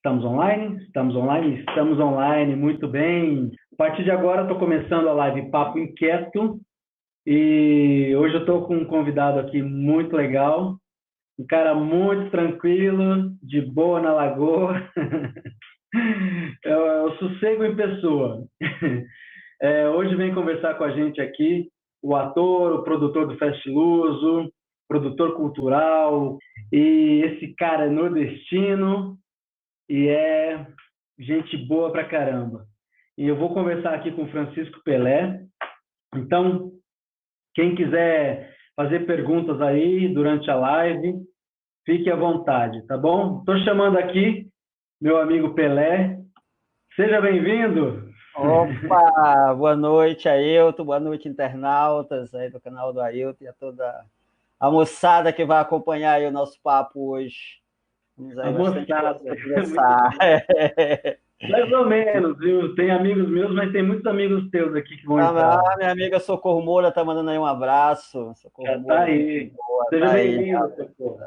Estamos online? Estamos online? Estamos online, muito bem. A partir de agora, estou começando a live Papo Inquieto e hoje eu estou com um convidado aqui muito legal, um cara muito tranquilo, de boa na lagoa, é o sossego em pessoa. Hoje vem conversar com a gente aqui o ator, o produtor do Fast Luso, produtor cultural, e esse cara é nordestino, e é gente boa pra caramba. E eu vou conversar aqui com o Francisco Pelé. Então, quem quiser fazer perguntas aí durante a live, fique à vontade, tá bom? Estou chamando aqui meu amigo Pelé. Seja bem-vindo. Opa, boa noite, Ailton, boa noite, internautas aí do canal do Ailton e a toda a moçada que vai acompanhar aí o nosso papo hoje. Temos aí A bastante coisa moçada. para conversar. Mais ou menos, viu? Tem amigos meus, mas tem muitos amigos teus aqui que vão entrar. Minha amiga Socorro Moura tá mandando aí um abraço. Socorro Já está Moura, gente aí. boa, Seja tá aí. bem-vinda, Socorro.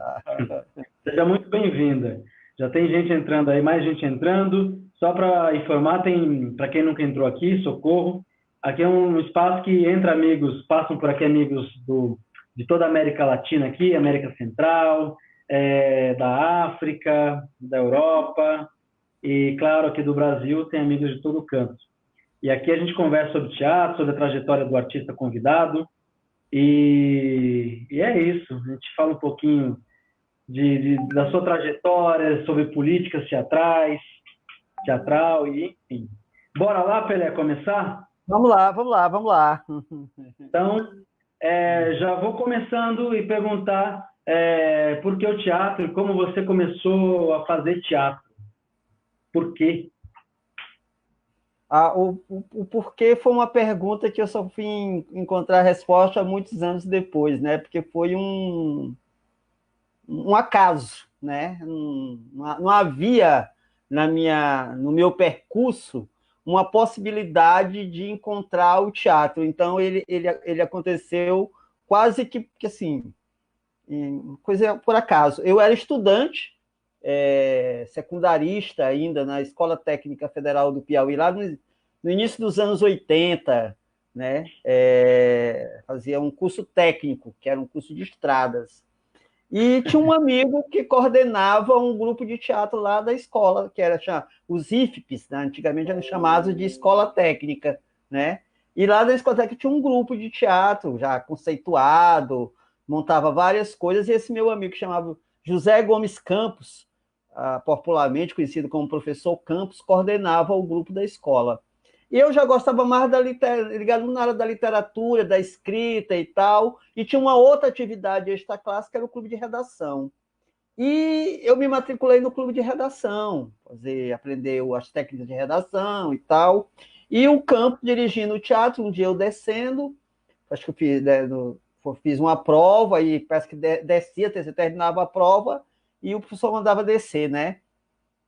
Seja muito bem-vinda. Já tem gente entrando aí, mais gente entrando. Só para informar, tem, para quem nunca entrou aqui, Socorro, aqui é um espaço que entra amigos, passam por aqui amigos de toda a América Latina aqui, América Central, da África, da Europa e, claro, aqui do Brasil tem amigos de todo canto. E aqui a gente conversa sobre teatro, sobre a trajetória do artista convidado e é isso. A gente fala um pouquinho da sua trajetória, sobre políticas teatral e enfim. Bora lá, Pelé, começar? Vamos lá, vamos lá, vamos lá. Então, já vou começando e perguntar por que o teatro e como você começou a fazer teatro. Por quê? O porquê foi uma pergunta que eu só fui encontrar a resposta muitos anos depois, né? Porque foi um acaso, né? Não havia no meu percurso uma possibilidade de encontrar o teatro. Então ele aconteceu quase que assim, coisa por acaso. Eu era estudante, secundarista ainda na Escola Técnica Federal do Piauí, lá no início dos anos 80, né? Fazia um curso técnico, que era um curso de estradas. E tinha um amigo que coordenava um grupo de teatro lá da escola, que era os IFPs, né? Antigamente eram chamados de escola técnica, né? E lá da escola técnica tinha um grupo de teatro já conceituado, montava várias coisas, e esse meu amigo que chamava José Gomes Campos, popularmente conhecido como professor Campos, coordenava o grupo da escola. E eu já gostava mais ligado na área da literatura, da escrita e tal, e tinha uma outra atividade extraclasse, que era o clube de redação. E eu me matriculei no clube de redação, aprender as técnicas de redação e tal. E o Campo dirigindo o teatro, um dia eu descendo, acho que fiz uma prova, e parece que descia, terminava a prova, e o professor mandava descer, né?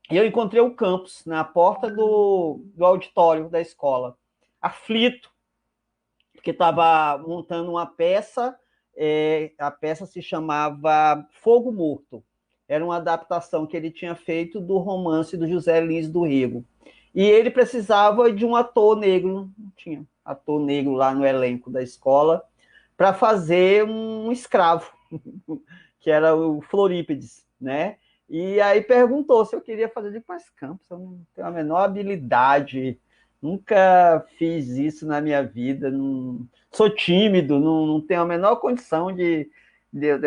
E eu encontrei o Campos na porta do auditório da escola, aflito, porque estava montando uma peça, a peça se chamava Fogo Morto. Era uma adaptação que ele tinha feito do romance do José Lins do Rego. E ele precisava de um ator negro, não tinha ator negro lá no elenco da escola, para fazer um escravo, que era o Florípides, né? E aí perguntou se eu queria fazer. Eu disse, mas Campos, eu não tenho a menor habilidade, nunca fiz isso na minha vida, não, sou tímido, não tenho a menor condição de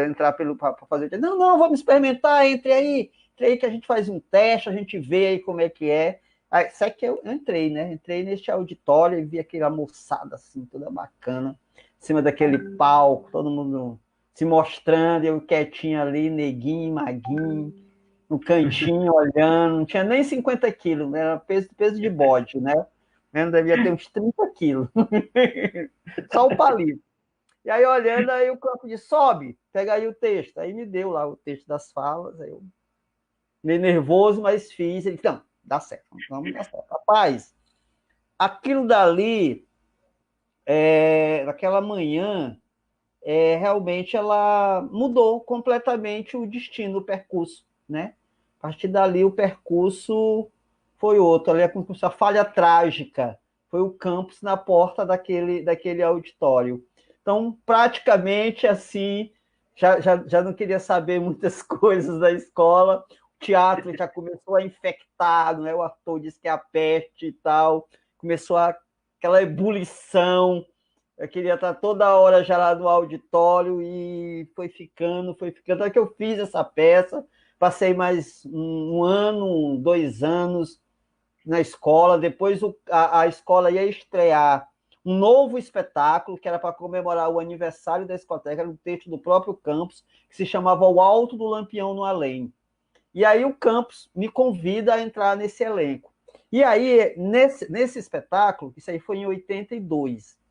entrar para fazer. Não, vamos experimentar, entre aí que a gente faz um teste, a gente vê aí como é que é. Aí, só que eu entrei, né? Entrei neste auditório e vi aquela moçada assim, toda bacana, em cima daquele palco, todo mundo se mostrando, eu quietinho ali, neguinho, maguinho, no cantinho, olhando, não tinha nem 50 quilos, era peso de bode, né? Eu devia ter uns 30 quilos. Só o palito. E aí, olhando, aí o Campo disse, sobe, pega aí o texto. Aí me deu lá o texto das falas, aí eu meio nervoso, mas fiz. Ele disse, não, dá certo, vamos dar certo. Rapaz, aquilo dali, naquela manhã, realmente ela mudou completamente o destino, o percurso, né? partir dali o percurso foi outro, ali a falha trágica, foi o campus na porta daquele auditório. Então, praticamente assim, já não queria saber muitas coisas da escola, o teatro já começou a infectar, né? O ator disse que é a peste e tal, começou aquela ebulição, eu queria estar toda hora já lá no auditório e foi ficando. Até que eu fiz essa peça, passei mais um ano, 2 anos na escola. Depois a escola ia estrear um novo espetáculo, que era para comemorar o aniversário da escoteca, era um texto do próprio campus, que se chamava O Alto do Lampião no Além. E aí o campus me convida a entrar nesse elenco. E aí, nesse espetáculo, isso aí foi em 82,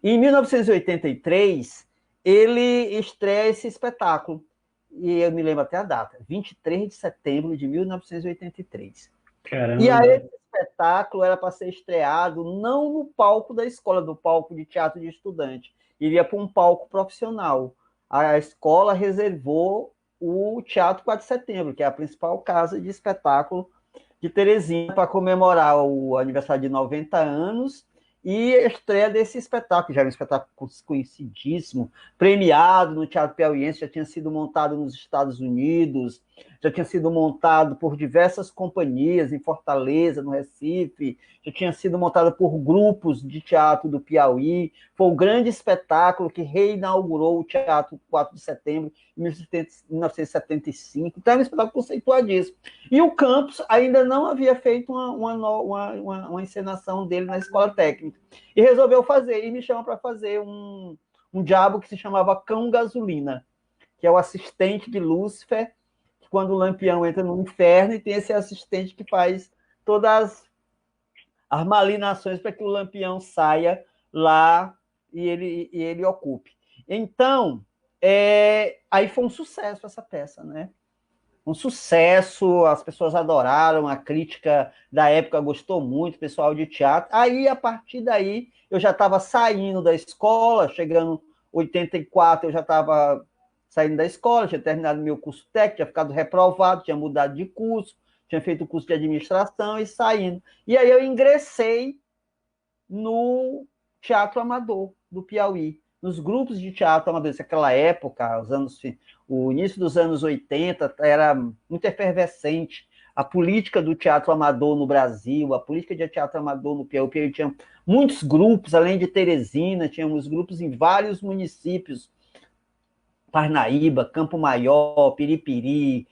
em 1983, ele estreia esse espetáculo. E eu me lembro até a data, 23 de setembro de 1983. Caramba. E aí esse espetáculo era para ser estreado não no palco da escola, do palco de teatro de estudante. Iria para um palco profissional. A escola reservou o Teatro 4 de Setembro, que é a principal casa de espetáculo de Teresina, para comemorar o aniversário de 90 anos e a estreia desse espetáculo, já era um espetáculo conhecidíssimo, premiado no Teatro Piauiense, já tinha sido montado nos Estados Unidos, já tinha sido montado por diversas companhias em Fortaleza, no Recife, já tinha sido montado por grupos de teatro do Piauí. Foi um grande espetáculo que reinaugurou o Teatro 4 de Setembro em 1975. Então, era um espetáculo conceituadíssimo. E o campus ainda não havia feito uma encenação dele na escola técnica. E resolveu fazer, e me chama para fazer um diabo que se chamava Cão Gasolina, que é o assistente de Lúcifer, quando o Lampião entra no inferno, e tem esse assistente que faz todas as malinações para que o Lampião saia lá e ele ocupe. Então, aí foi um sucesso essa peça, né? Um sucesso, as pessoas adoraram, a crítica da época gostou muito, o pessoal de teatro. Aí, a partir daí, eu já estava saindo da escola, chegando em 84, eu já estava saindo da escola, tinha terminado meu curso técnico, tinha ficado reprovado, tinha mudado de curso, tinha feito o curso de administração e saindo. E aí eu ingressei no Teatro Amador do Piauí, nos grupos de teatro amador. Naquela época, o início dos anos 80, era muito efervescente a política do teatro amador no Brasil, a política de teatro amador no Piauí. O Piauí tinha muitos grupos, além de Teresina, tínhamos grupos em vários municípios, Parnaíba, Campo Maior, Piripiri,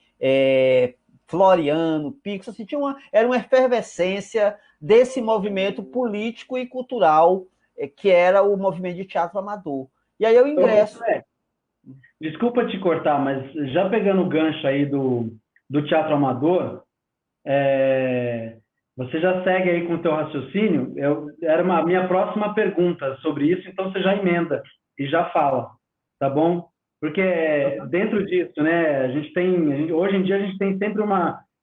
Floriano, Pix, assim, era uma efervescência desse movimento político e cultural que era o movimento de teatro amador. E aí eu ingresso. Desculpa te cortar, mas já pegando o gancho aí do teatro amador, você já segue aí com o teu raciocínio? Era a minha próxima pergunta sobre isso, então você já emenda e já fala, tá bom? Porque dentro disso, né, hoje em dia a gente tem sempre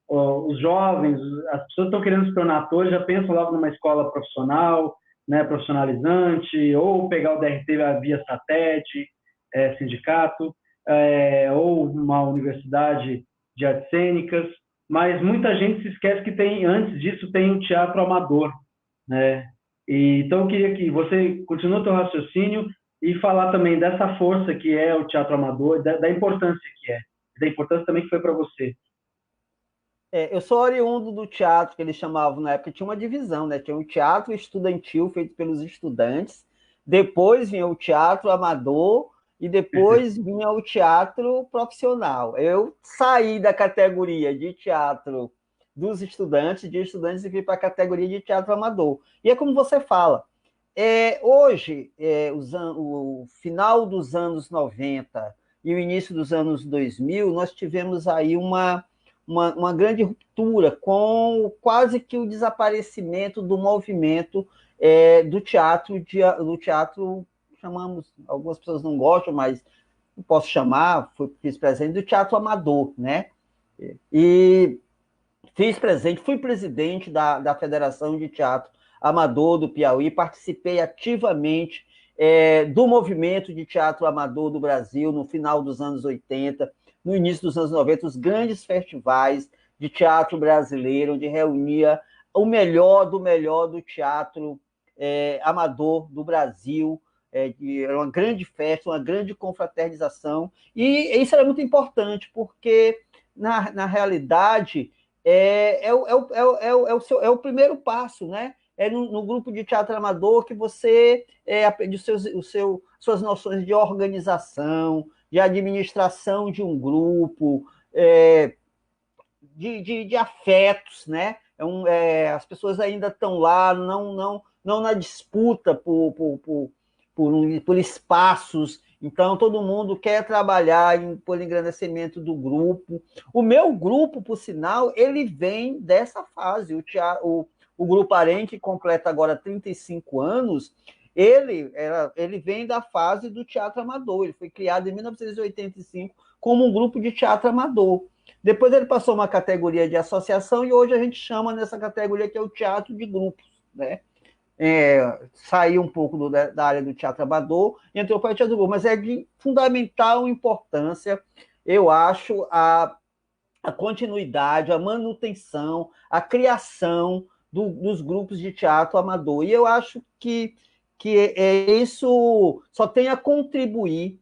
os jovens, as pessoas estão querendo se tornar atores, já pensam logo numa escola profissional, né, profissionalizante, ou pegar o DRT via SATED, sindicato, ou uma universidade de artes cênicas, mas muita gente se esquece que antes disso tem o teatro amador, né? Então eu queria que você continue o seu raciocínio e falar também dessa força que é o teatro amador, da importância que é, da importância também que foi para você. Eu sou oriundo do teatro que eles chamavam na época, tinha uma divisão, né? Tinha o teatro estudantil feito pelos estudantes, depois vinha o teatro amador e depois vinha o teatro profissional. Eu saí da categoria de teatro dos estudantes, e fui para a categoria de teatro amador. E é como você fala, hoje, o final dos anos 90 e o início dos anos 2000, nós tivemos aí uma grande ruptura com quase que o desaparecimento do movimento do teatro, chamamos, algumas pessoas não gostam, mas não posso chamar, fiz presente, do teatro amador, né? E fui presidente da Federação de Teatro Amador do Piauí, participei ativamente do movimento de teatro amador do Brasil no final dos anos 80, no início dos anos 90, os grandes festivais de teatro brasileiro, onde reunia o melhor do teatro amador do Brasil. Era uma grande festa, uma grande confraternização, e isso era muito importante, porque, na realidade, é o primeiro passo, né? É no grupo de teatro amador que você aprende suas noções de organização, de administração de um grupo, de afetos, né? As pessoas ainda estão lá, não na disputa por espaços. Então, todo mundo quer trabalhar por engrandecimento do grupo. O meu grupo, por sinal, ele vem dessa fase. O Grupo Arém, que completa agora 35 anos, ele vem da fase do teatro amador. Ele foi criado em 1985 como um grupo de teatro amador. Depois ele passou uma categoria de associação e hoje a gente chama nessa categoria que é o teatro de grupos, né? Saiu um pouco da área do teatro amador e entrou para o teatro de grupo, mas é de fundamental importância, eu acho, a continuidade, a manutenção, a criação dos grupos de teatro amador. E eu acho que isso só tem a contribuir.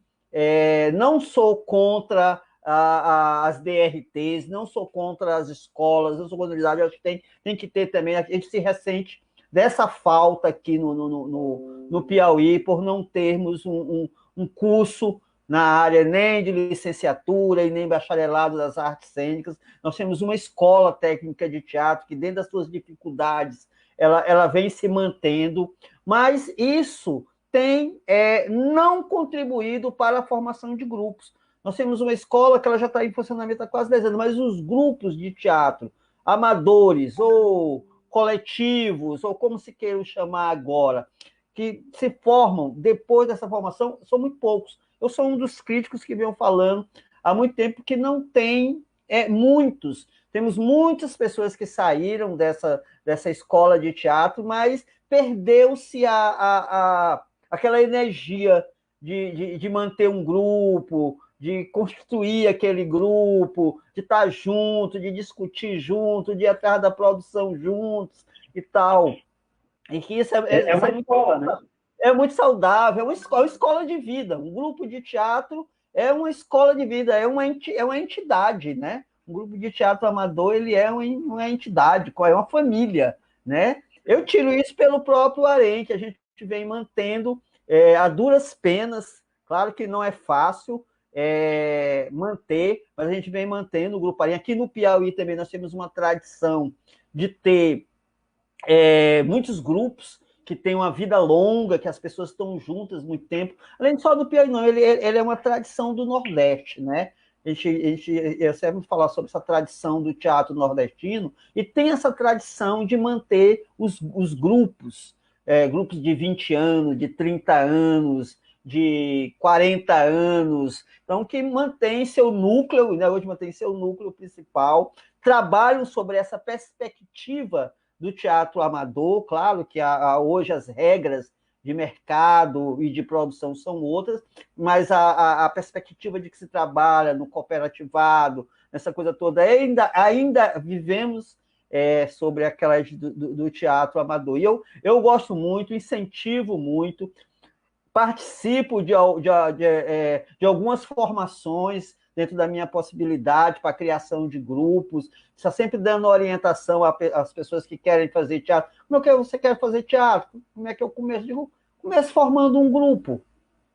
Não sou contra as DRTs, não sou contra as escolas, não sou contra a unidade, acho que tem que ter também, a gente se ressente dessa falta aqui no Piauí, por não termos um curso na área nem de licenciatura e nem bacharelado das artes cênicas. Nós temos uma escola técnica de teatro que, dentro das suas dificuldades, ela vem se mantendo, mas isso tem não contribuído para a formação de grupos. Nós temos uma escola que ela já está em funcionamento há quase 10 anos, mas os grupos de teatro, amadores ou coletivos, ou como se queiram chamar agora, que se formam depois dessa formação, são muito poucos. Eu sou um dos críticos que venho falando há muito tempo que não tem muitos. Temos muitas pessoas que saíram dessa escola de teatro, mas perdeu-se aquela energia de manter um grupo, de construir aquele grupo, de estar junto, de discutir junto, de ir atrás da produção juntos e tal. E que isso é uma escola, né? É muito saudável, é uma escola de vida. Um grupo de teatro é uma escola de vida, é uma entidade, né? Um grupo de teatro amador, ele é uma entidade, é uma família, né? Eu tiro isso pelo próprio Arém, que a gente vem mantendo a duras penas. Claro que não é fácil manter, mas a gente vem mantendo o Grupo Arém. Aqui no Piauí também nós temos uma tradição de ter muitos grupos que têm uma vida longa, que as pessoas estão juntas muito tempo. Além só do Piauí, não, ele é uma tradição do Nordeste, né? Eu sempre falar sobre essa tradição do teatro nordestino, e tem essa tradição de manter os grupos, grupos de 20 anos, de 30 anos, de 40 anos, então que mantém seu núcleo, né, hoje mantém seu núcleo principal, trabalham sobre essa perspectiva do teatro amador. Claro que hoje as regras de mercado e de produção são outras, mas a perspectiva de que se trabalha no cooperativado, nessa coisa toda, ainda vivemos sobre aquelas do teatro amador. E eu gosto muito, incentivo muito, participo de algumas formações dentro da minha possibilidade para a criação de grupos, está sempre dando orientação às pessoas que querem fazer teatro. Como é que você quer fazer teatro? Como é que eu começo? Começo formando um grupo.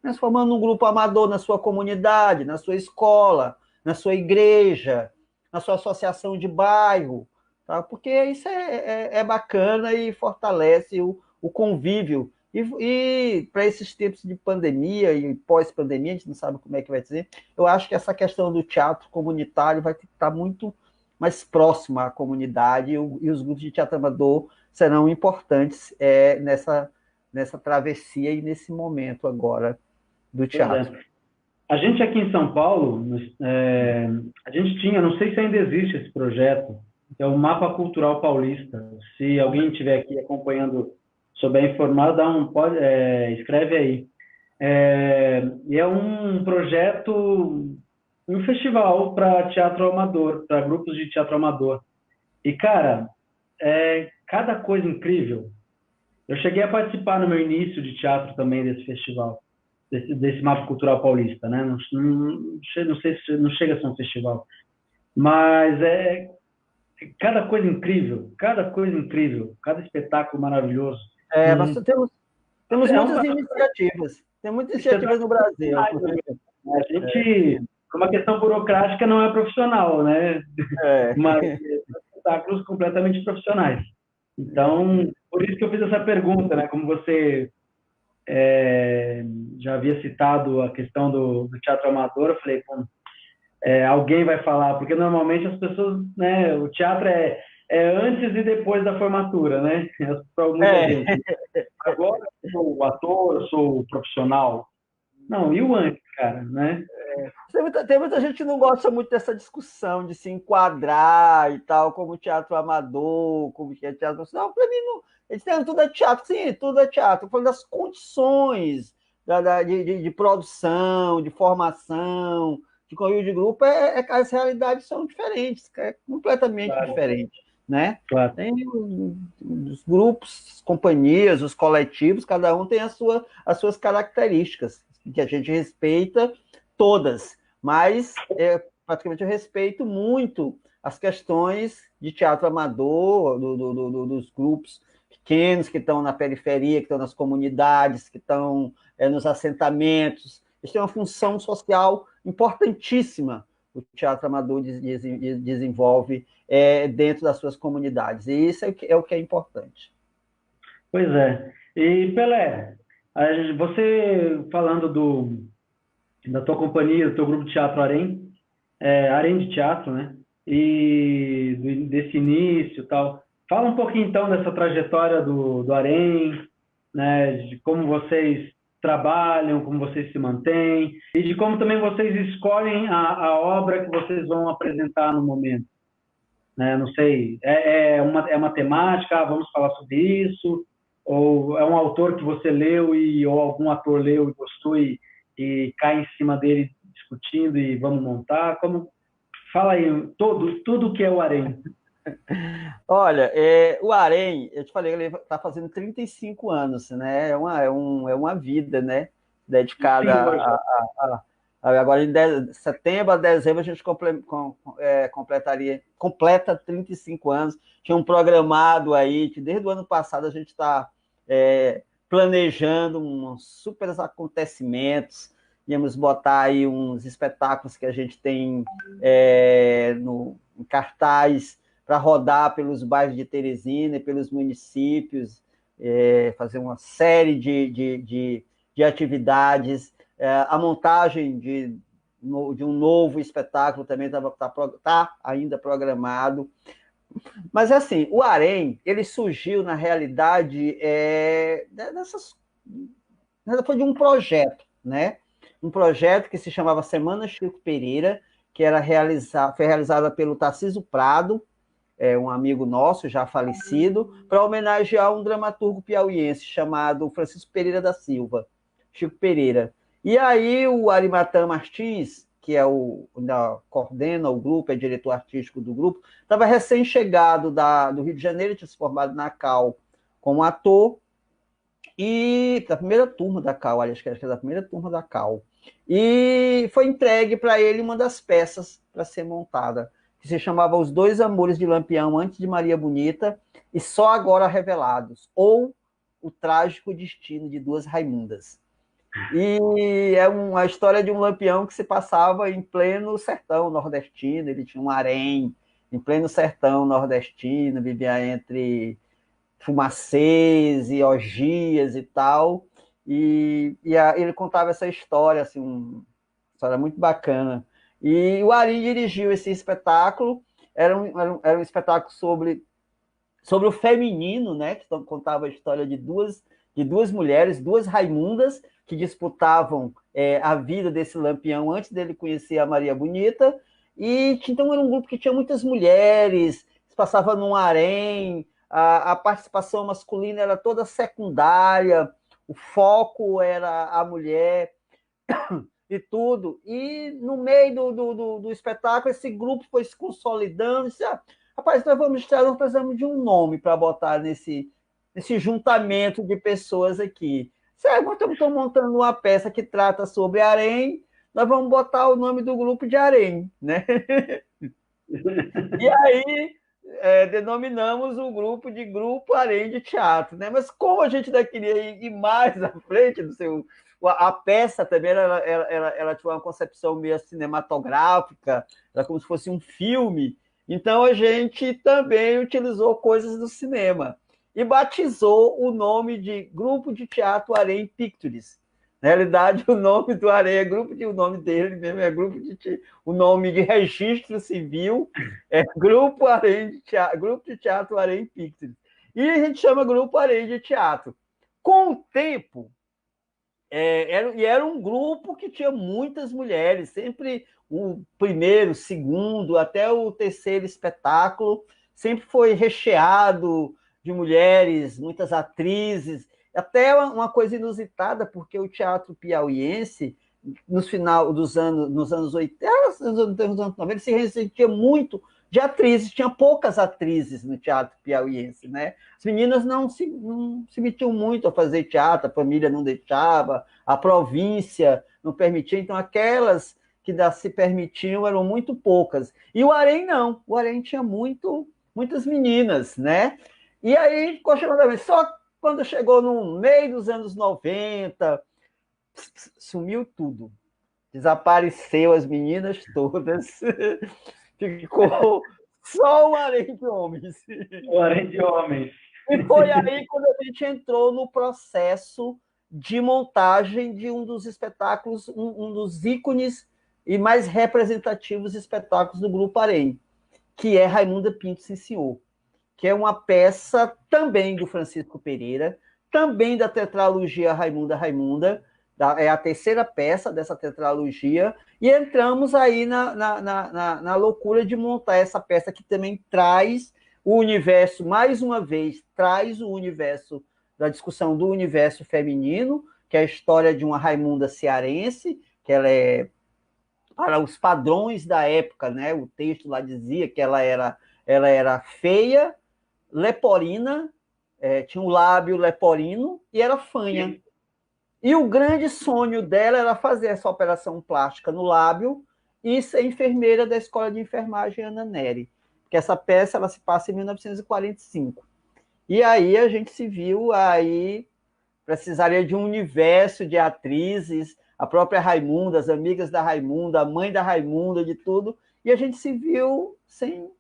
Começo formando um grupo amador na sua comunidade, na sua escola, na sua igreja, na sua associação de bairro, tá? Porque isso é bacana e fortalece o convívio. E para esses tempos de pandemia e pós-pandemia, a gente não sabe como é que vai ser, eu acho que essa questão do teatro comunitário vai estar muito mais próxima à comunidade, e os grupos de teatro amador serão importantes nessa travessia e nesse momento agora do teatro. A gente aqui em São Paulo, a gente tinha, não sei se ainda existe esse projeto, é o Mapa Cultural Paulista. Se alguém estiver aqui acompanhando, souber informar, escreve aí. E é um projeto um festival para teatro amador, para grupos de teatro amador. E, cara, cada coisa incrível. Eu cheguei a participar no meu início de teatro também desse festival, desse Mapa Cultural Paulista, né? Não sei se não chega a ser um festival, mas cada coisa incrível, cada espetáculo maravilhoso. Nós Um, temos é um muitas iniciativas. Tem muitas iniciativas espetáculo no Brasil. profissional também, né? A gente, por uma questão burocrática, não é profissional, né? É. Mas são espetáculos completamente profissionais. Então, por isso que eu fiz essa pergunta, né? Como você já havia citado a questão do teatro amador, eu falei, pô, alguém vai falar, porque normalmente as pessoas, né? O teatro é antes e depois da formatura, né? Para muita É. gente. Agora eu sou o ator, eu sou o profissional. Não, e o antes, cara, né? Tem muita gente que não gosta muito dessa discussão de se enquadrar e tal, como teatro amador, como que é teatro profissional. Para mim, não, eles têm tudo é teatro, sim, tudo é teatro. Falando das condições de produção, de formação, de convívio de grupo, as realidades são diferentes, é completamente Claro, diferente, né? claro. Tem os grupos, as companhias, os coletivos, cada um tem as suas características, que a gente respeita todas, mas praticamente eu respeito muito as questões de teatro amador, dos grupos pequenos que estão na periferia, que estão nas comunidades, que estão nos assentamentos. Eles têm uma função social importantíssima, o teatro amador desenvolve dentro das suas comunidades. E isso é o que é importante. Pois é. E, Pelé, você falando da tua companhia, do teu grupo de teatro Arém, Arém de Teatro, né? E desse início e tal. Fala um pouquinho então dessa trajetória do Arém, né? De como vocês trabalham, como vocês se mantêm e de como também vocês escolhem a obra que vocês vão apresentar no momento, né? Não sei, é uma temática, vamos falar sobre isso, ou é um autor que você leu ou algum ator leu e gostou e cai em cima dele discutindo e vamos montar? Como fala aí tudo que é o Arém. Olha, o Arém, eu te falei, ele está fazendo 35 anos, né? É uma vida, né? Dedicada Senhor já. agora em setembro a dezembro a gente completa 35 anos. Tinha um programado aí, que desde o ano passado a gente está planejando uns super acontecimentos. Íamos botar aí uns espetáculos que a gente tem em cartaz para rodar pelos bairros de Teresina e pelos municípios, fazer uma série de atividades. A montagem de um novo espetáculo também tá ainda programado. Mas, assim, o Arém, ele surgiu, na realidade, foi de um projeto, né? Um projeto que se chamava Semana Chico Pereira, que foi realizada pelo Tarcísio Prado, um amigo nosso, já falecido, para homenagear um dramaturgo piauiense chamado Francisco Pereira da Silva, Chico Pereira. E aí o Arimatã Martins, que coordena o grupo, é diretor artístico do grupo, estava recém-chegado do Rio de Janeiro, tinha se formado na CAU como ator, e da primeira turma da CAU, acho que era da primeira turma da CAU. E foi entregue para ele uma das peças para ser montada, que se chamava Os Dois Amores de Lampião Antes de Maria Bonita e Só Agora Revelados, ou O Trágico Destino de Duas Raimundas. E é a história de um lampião que se passava em pleno sertão nordestino, ele tinha um harém em pleno sertão nordestino, vivia entre fumacês e orgias e tal, ele contava essa história, assim, uma história muito bacana. E o Ari dirigiu esse espetáculo, era um espetáculo sobre o feminino, né, que contava a história de duas mulheres, duas Raimundas, que disputavam a vida desse lampião antes dele conhecer a Maria Bonita, e então era um grupo que tinha muitas mulheres, se passava num harém, a participação masculina era toda secundária, o foco era a mulher, e tudo. E no meio do espetáculo, esse grupo foi se consolidando. Disse, rapaz, nós precisamos de um nome para botar nesse juntamento de pessoas aqui. Nós estamos montando uma peça que trata sobre harém, nós vamos botar o nome do grupo de harém, né? E aí denominamos o grupo de Grupo Harém de Teatro, né? Mas como a gente ainda queria ir mais à frente do seu... A peça também ela tinha uma concepção meio cinematográfica, era como se fosse um filme. Então a gente também utilizou coisas do cinema e batizou o nome de Grupo de Teatro Harém Pictures. Na realidade, o nome do Harém o nome dele mesmo é o nome de registro civil é Grupo de Teatro Harém Pictures. E a gente chama Grupo Harém de Teatro. Com o tempo, era um grupo que tinha muitas mulheres, sempre o primeiro, segundo, até o terceiro espetáculo, sempre foi recheado de mulheres, muitas atrizes, até uma coisa inusitada, porque o teatro piauiense, nos anos 80, nos anos 90, se ressentia muito de atrizes, tinha poucas atrizes no teatro piauiense, né? As meninas não se metiam muito a fazer teatro, a família não deixava, a província não permitia, então aquelas que se permitiam eram muito poucas. E o harém não, o harém tinha muitas meninas, né? E aí ficou chamando, só quando chegou no meio dos anos 90, sumiu tudo. Desapareceu as meninas todas. Ficou só o harém de homens. O harém de homens. E foi aí quando a gente entrou no processo de montagem de um dos espetáculos, um dos ícones e mais representativos espetáculos do Grupo Harém, que é Raimunda Pinto, Sim Senhor, que é uma peça também do Francisco Pereira, também da tetralogia Raimunda, é a terceira peça dessa tetralogia, e entramos aí na loucura de montar essa peça que também traz o universo, mais uma vez, traz o universo da discussão do universo feminino, que é a história de uma Raimunda cearense, que ela é para os padrões da época, né? O texto lá dizia que ela era feia, leporina, tinha um lábio leporino e era fanha. E o grande sonho dela era fazer essa operação plástica no lábio e ser enfermeira da Escola de Enfermagem Ana Nery, porque essa peça ela se passa em 1945. E aí a gente se viu aí precisaria de um universo de atrizes, a própria Raimunda, as amigas da Raimunda, a mãe da Raimunda, de tudo, e a gente se viu sem...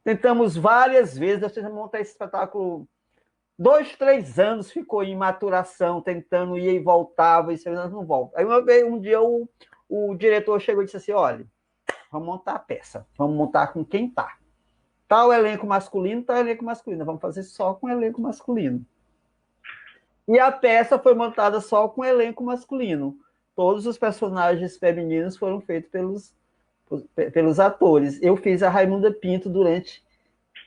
Tentamos várias vezes, nós tentamos montar esse espetáculo 2, 3 anos, ficou em maturação, tentando ir e voltava, e não volta. Aí um dia o diretor chegou e disse assim, olha, vamos montar a peça, vamos montar com quem tá. Tá o elenco masculino, vamos fazer só com o elenco masculino. E a peça foi montada só com elenco masculino. Todos os personagens femininos foram feitos pelos atores. Eu fiz a Raimunda Pinto durante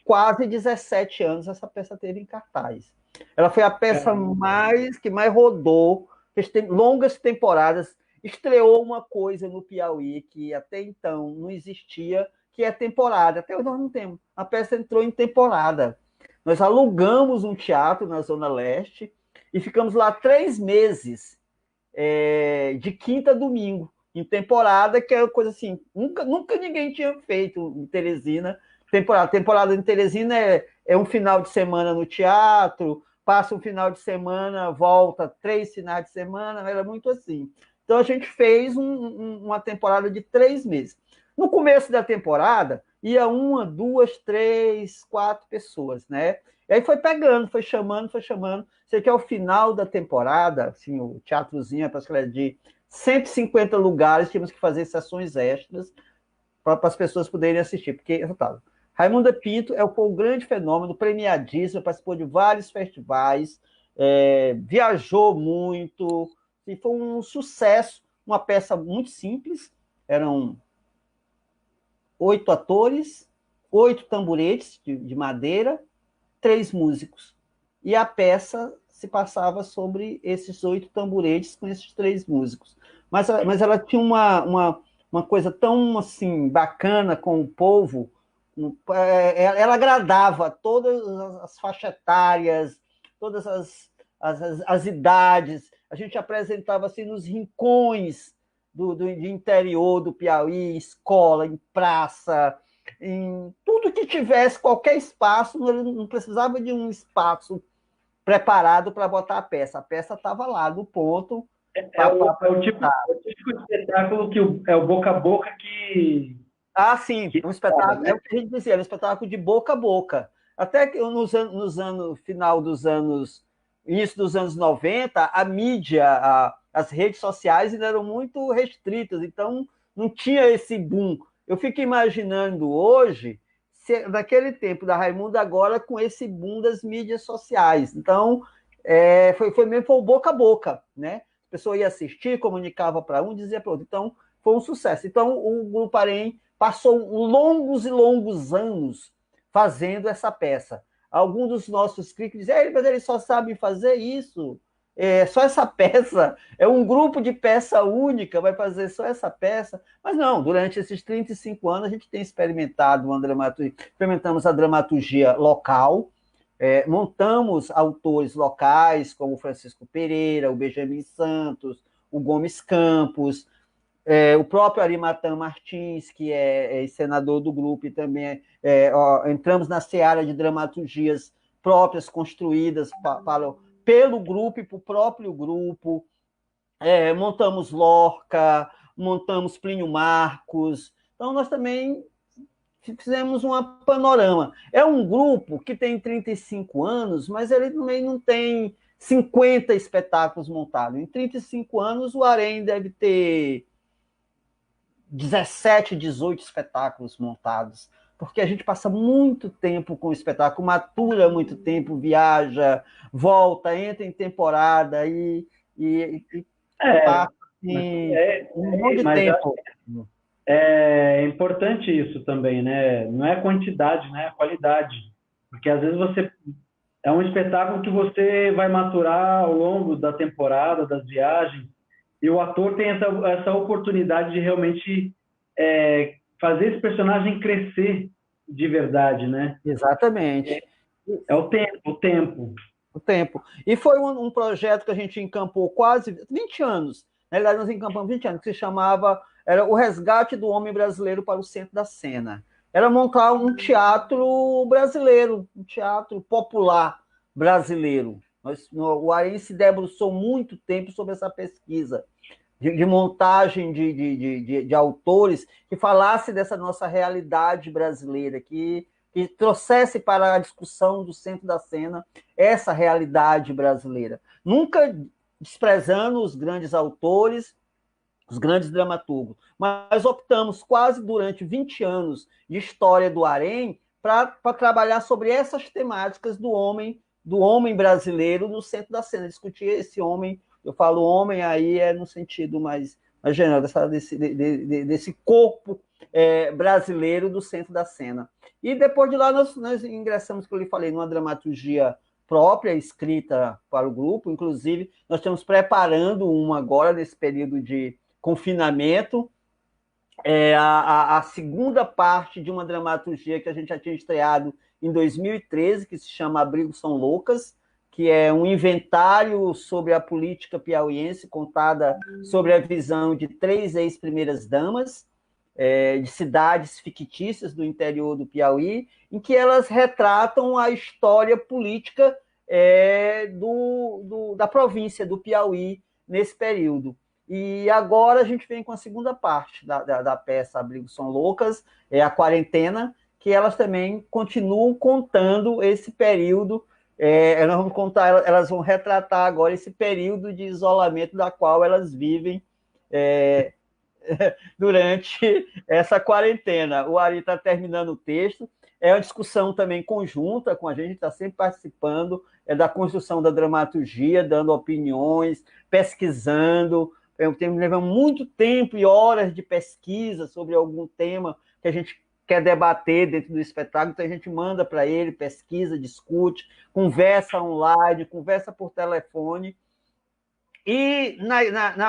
quase 17 anos, essa peça teve em cartaz. Ela foi a peça que mais rodou, fez longas temporadas, estreou uma coisa no Piauí que até então não existia, que é temporada. Até hoje nós não temos. A peça entrou em temporada. Nós alugamos um teatro na Zona Leste e ficamos lá 3 meses, de quinta a domingo, em temporada, que é uma coisa assim, nunca ninguém tinha feito em Teresina. Temporada em Teresina é um final de semana no teatro, passa um final de semana, volta 3 finais de semana, era muito assim. Então a gente fez uma temporada de 3 meses. No começo da temporada, ia 1, 2, 3, 4 pessoas, né? E aí foi pegando, foi chamando. Sei que ao final da temporada, assim, o teatrozinho, parece que era de 150 lugares, tínhamos que fazer sessões extras para as pessoas poderem assistir, porque, resultado, Raimunda Pinto foi um grande fenômeno, premiadíssimo, participou de vários festivais, viajou muito, e foi um sucesso, uma peça muito simples, eram 8 atores, 8 tamboretes de madeira, 3 músicos. E a peça se passava sobre esses 8 tamboretes com esses 3 músicos. mas ela tinha uma coisa tão assim bacana com o povo. Ela agradava todas as faixas etárias, todas as idades. A gente apresentava assim nos rincões de interior do Piauí, em escola, em praça, em tudo que tivesse qualquer espaço. Não precisava de um espaço preparado para botar a peça estava lá no ponto. É o típico espetáculo é o boca a boca Ah, sim, que um fala, espetáculo, é né? o que a gente dizia, era um espetáculo de boca a boca. Até que final dos anos, início dos anos 90, a mídia, as redes sociais ainda eram muito restritas, então não tinha esse boom. Eu fico imaginando hoje, naquele tempo da Raimunda, agora com esse boom das mídias sociais. Então, foi o boca a boca, né? A pessoa ia assistir, comunicava para um, dizia para outro. Então, foi um sucesso. Então, o Grupo Arém passou longos e longos anos fazendo essa peça. Alguns dos nossos críticos dizem, mas eles só sabem fazer isso. Só essa peça, é um grupo de peça única, vai fazer só essa peça. Mas não, durante esses 35 anos a gente tem experimentado uma dramaturgia, experimentamos a dramaturgia local, montamos autores locais, como o Francisco Pereira, o Benjamin Santos, o Gomes Campos, o próprio Arimatã Martins, que é senador do grupo, e também entramos na seara de dramaturgias próprias, construídas pelo grupo e para o próprio grupo. Montamos Lorca, montamos Plínio Marcos. Então, nós também fizemos um panorama. É um grupo que tem 35 anos, mas ele também não tem 50 espetáculos montados. Em 35 anos, o Arém deve ter 17, 18 espetáculos montados, porque a gente passa muito tempo com o espetáculo, matura muito tempo, viaja, volta, entra em temporada e É, passa assim, um monte de mas tempo. é importante isso também, né? Não é a quantidade, né? É a qualidade. Porque às vezes é um espetáculo que você vai maturar ao longo da temporada, das viagens, e o ator tem essa oportunidade de realmente fazer esse personagem crescer de verdade, né? Exatamente. É o tempo, o tempo. O tempo. E foi um projeto que a gente encampou quase 20 anos. Na verdade, nós encampamos 20 anos, que se chamava era o Resgate do Homem Brasileiro para o Centro da Cena. Era montar um teatro brasileiro, um teatro popular brasileiro. O Arém se debruçou muito tempo sobre essa pesquisa de montagem de autores que falasse dessa nossa realidade brasileira, que trouxesse para a discussão do centro da cena essa realidade brasileira. Nunca desprezando os grandes autores, os grandes dramaturgos, mas optamos quase durante 20 anos de história do Arém para trabalhar sobre essas temáticas do homem brasileiro no centro da cena, discutir esse homem. Eu falo homem aí no sentido mais geral, desse corpo brasileiro do centro da cena. E depois de lá nós ingressamos, como eu lhe falei, numa dramaturgia própria, escrita para o grupo. Inclusive, nós estamos preparando uma agora, nesse período de confinamento, a segunda parte de uma dramaturgia que a gente já tinha estreado em 2013, que se chama Abrigo São Loucas, que é um inventário sobre a política piauiense, contada sobre a visão de 3 ex-primeiras-damas, de cidades fictícias do interior do Piauí, em que elas retratam a história política da província do Piauí nesse período. E agora a gente vem com a segunda parte da peça Abrigo São Loucas, a quarentena, que elas também continuam contando esse período. Elas vão contar, elas vão retratar agora esse período de isolamento da qual elas vivem durante essa quarentena. O Ari está terminando o texto. É uma discussão também conjunta com a gente está sempre participando da construção da dramaturgia, dando opiniões, pesquisando. Levamos muito tempo e horas de pesquisa sobre algum tema que a gente quer debater dentro do espetáculo, então a gente manda para ele, pesquisa, discute, conversa online, conversa por telefone, E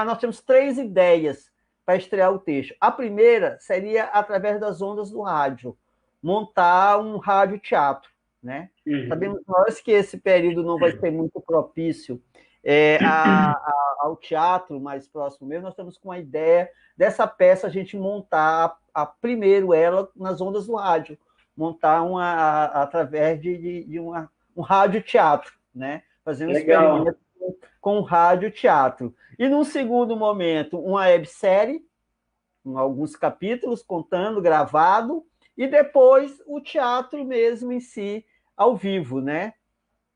nós temos 3 ideias para estrear o texto. A primeira seria através das ondas do rádio, montar um rádio-teatro, né? Sabemos nós que esse período não vai ser muito propício ao teatro mais próximo mesmo. Nós estamos com a ideia dessa peça a gente montar primeiro ela nas ondas do rádio, montar através de um rádio-teatro, né? Fazer um experimento com rádio-teatro. E, num segundo momento, uma websérie, com alguns capítulos, contando, gravado, e depois o teatro mesmo em si, ao vivo, né?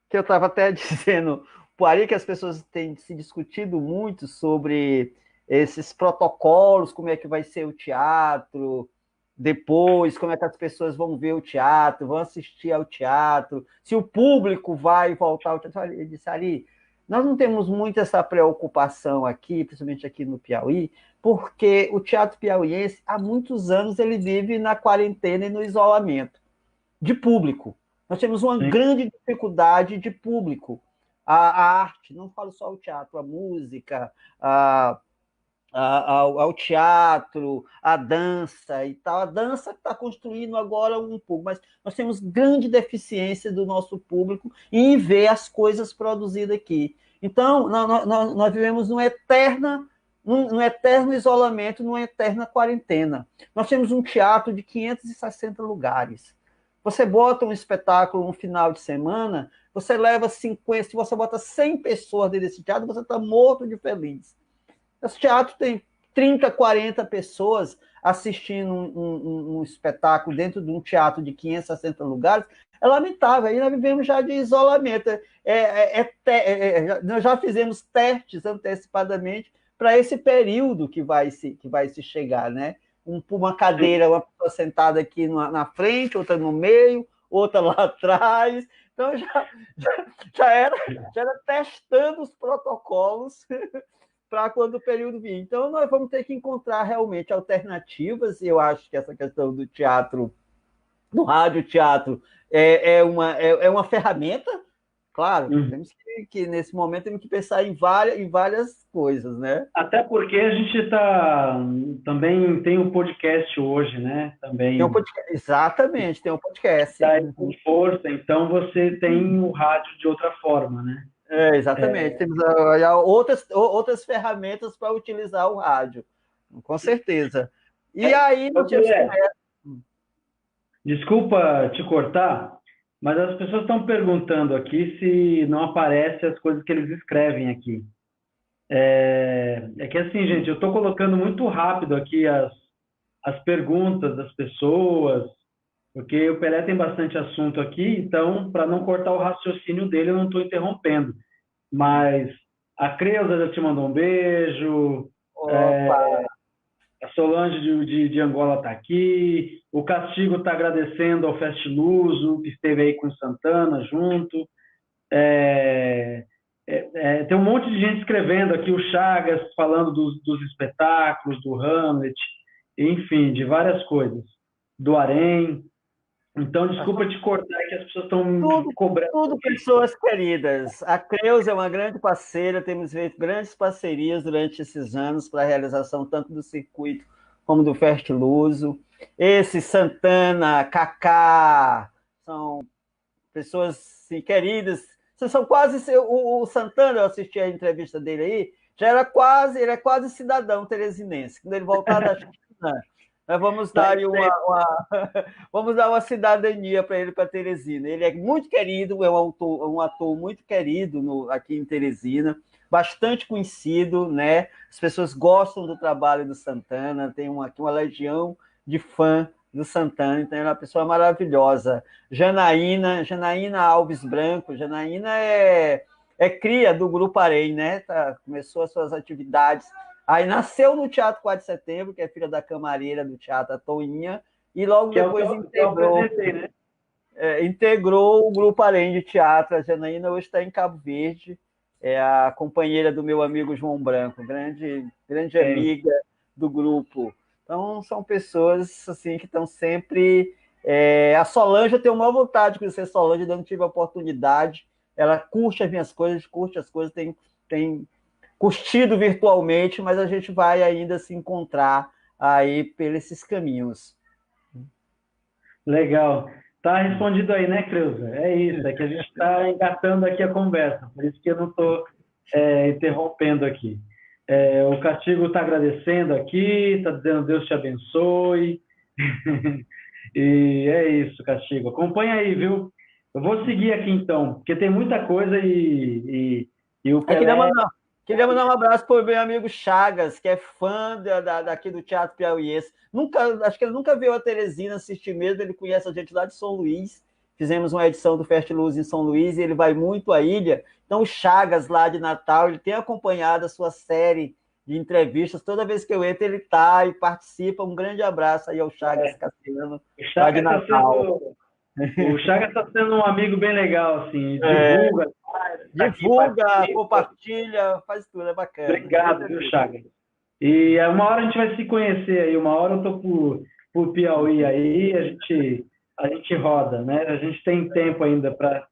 Que eu estava até dizendo, por aí que as pessoas têm se discutido muito sobre esses protocolos, como é que vai ser o teatro, depois, como é que as pessoas vão ver o teatro, vão assistir ao teatro, se o público vai voltar ao teatro. Eu disse, Ari, nós não temos muito essa preocupação aqui, principalmente aqui no Piauí, porque o teatro piauiense, há muitos anos, ele vive na quarentena e no isolamento de público. Nós temos uma grande dificuldade de público. A arte, não falo só o teatro, a música, ao teatro, a dança e tal. A dança está construindo agora um pouco, mas nós temos grande deficiência do nosso público em ver as coisas produzidas aqui. Então, nós vivemos num eterno isolamento, numa eterna quarentena. Nós temos um teatro de 560 lugares. Você bota um espetáculo um final de semana, você leva 50, se você bota 100 pessoas dentro desse teatro, você está morto de feliz. Esse teatro tem 30, 40 pessoas assistindo um espetáculo dentro de um teatro de 560 lugares, é lamentável. Aí nós vivemos já de isolamento. Nós já fizemos testes antecipadamente para esse período que vai se chegar, né? Uma cadeira, uma pessoa sentada aqui na frente, outra no meio, outra lá atrás. Então, já era testando os protocolos para quando o período vir. Então, nós vamos ter que encontrar realmente alternativas, e eu acho que essa questão do teatro, do rádio-teatro, é uma ferramenta, claro, temos que, nesse momento, temos que pensar em várias coisas, né? Até porque a gente também tem um podcast hoje, né? Também. Tem um podcast, exatamente, tem um podcast. Com força, então você tem o rádio de outra forma, né? Exatamente. Temos outras ferramentas para utilizar o rádio, com certeza. E aí nós temos Desculpa te cortar, mas as pessoas estão perguntando aqui se não aparece as coisas que eles escrevem aqui. É que assim, gente, eu estou colocando muito rápido aqui as perguntas das pessoas, porque o Pelé tem bastante assunto aqui, então, para não cortar o raciocínio dele, eu não estou interrompendo. Mas a Creuza já te mandou um beijo, a Solange de Angola está aqui, o Castigo está agradecendo ao Fest Luso, que esteve aí com o Santana junto. Tem um monte de gente escrevendo aqui, o Chagas falando dos espetáculos, do Hamlet, enfim, de várias coisas, do Arém. Então, desculpa te cortar, que as pessoas estão cobrando. Tudo pessoas queridas. A Creuza é uma grande parceira, temos feito grandes parcerias durante esses anos para a realização tanto do circuito como do Fest Luso. Esse Santana, Kaká, são pessoas assim, queridas. São quase o Santana, eu assisti a entrevista dele aí, ele é quase cidadão teresinense. Quando ele voltar da China, nós vamos dar vamos dar uma cidadania para ele, para Teresina. Ele é muito querido, é um ator muito querido aqui em Teresina, bastante conhecido, né? As pessoas gostam do trabalho do Santana, tem aqui uma legião de fã do Santana, então é uma pessoa maravilhosa. Janaína Alves Branco, Janaína é cria do Grupo Arém, né? Começou as suas atividades. Aí nasceu no Teatro 4 de Setembro, que é filha da camareira do Teatro, a Toinha, e logo depois integrou o Grupo Arém de Teatro. A Janaína hoje está em Cabo Verde, é a companheira do meu amigo João Branco, grande amiga do grupo. Então, são pessoas assim, que estão sempre... a Solange, eu tenho uma vontade de conhecer Solange, ainda não tive a oportunidade. Ela curte as minhas coisas, curte as coisas, tem curtido virtualmente, mas a gente vai ainda se encontrar aí por esses caminhos. Legal. Tá respondido aí, né, Creuza? É isso, é que a gente está engatando aqui a conversa, por isso que eu não estou interrompendo aqui. O Castigo está agradecendo aqui, está dizendo Deus te abençoe. E é isso, Castigo. Acompanha aí, viu? Eu vou seguir aqui então, porque tem muita coisa e o Pelé. Queria mandar um abraço para o meu amigo Chagas, que é fã daqui do Teatro Piauiense. Acho que ele nunca veio a Teresina assistir mesmo, ele conhece a gente lá de São Luís. Fizemos uma edição do Fest Luz em São Luís e ele vai muito à ilha. Então, o Chagas, lá de Natal, ele tem acompanhado a sua série de entrevistas. Toda vez que eu entro, ele está e participa. Um grande abraço aí ao Chagas Cassiano, lá de Natal. O Chagas está sendo um amigo bem legal, assim, divulga, compartilha, faz tudo, é bacana. Obrigado, viu, Chagas? E uma hora a gente vai se conhecer aí, uma hora eu tô por Piauí aí, a gente roda, né? A gente tem tempo ainda para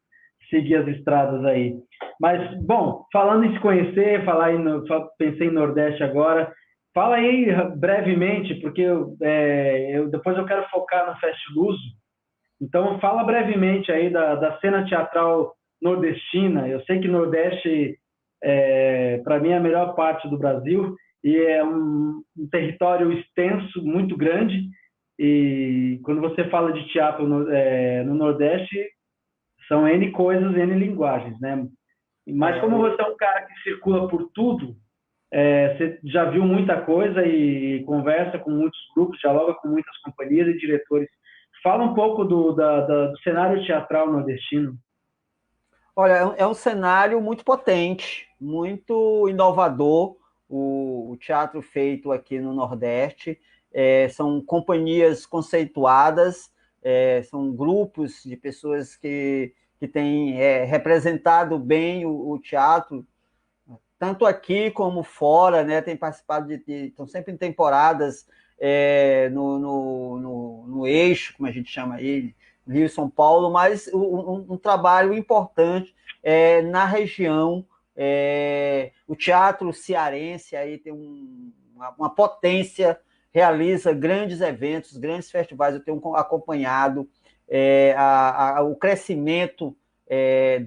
seguir as estradas aí. Mas, bom, falando em se conhecer, pensei em Nordeste agora, fala aí brevemente, porque depois eu quero focar no Fest Luso. Então, fala brevemente aí da cena teatral nordestina. Eu sei que Nordeste, para mim, é a melhor parte do Brasil e é um território extenso, muito grande. E quando você fala de teatro no Nordeste, são N coisas, N linguagens, né? Mas como você é um cara que circula por tudo, você já viu muita coisa e conversa com muitos grupos, dialoga com muitas companhias e diretores. Fala um pouco do cenário teatral nordestino. Olha, é um cenário muito potente, muito inovador, o teatro feito aqui no Nordeste. São companhias conceituadas, são grupos de pessoas que têm representado bem o teatro, tanto aqui como fora, né? Tem participado estão sempre em temporadas no eixo, como a gente chama aí, Rio e São Paulo, mas um trabalho importante na região. O teatro cearense aí tem uma potência, realiza grandes eventos, grandes festivais. Eu tenho acompanhado o crescimento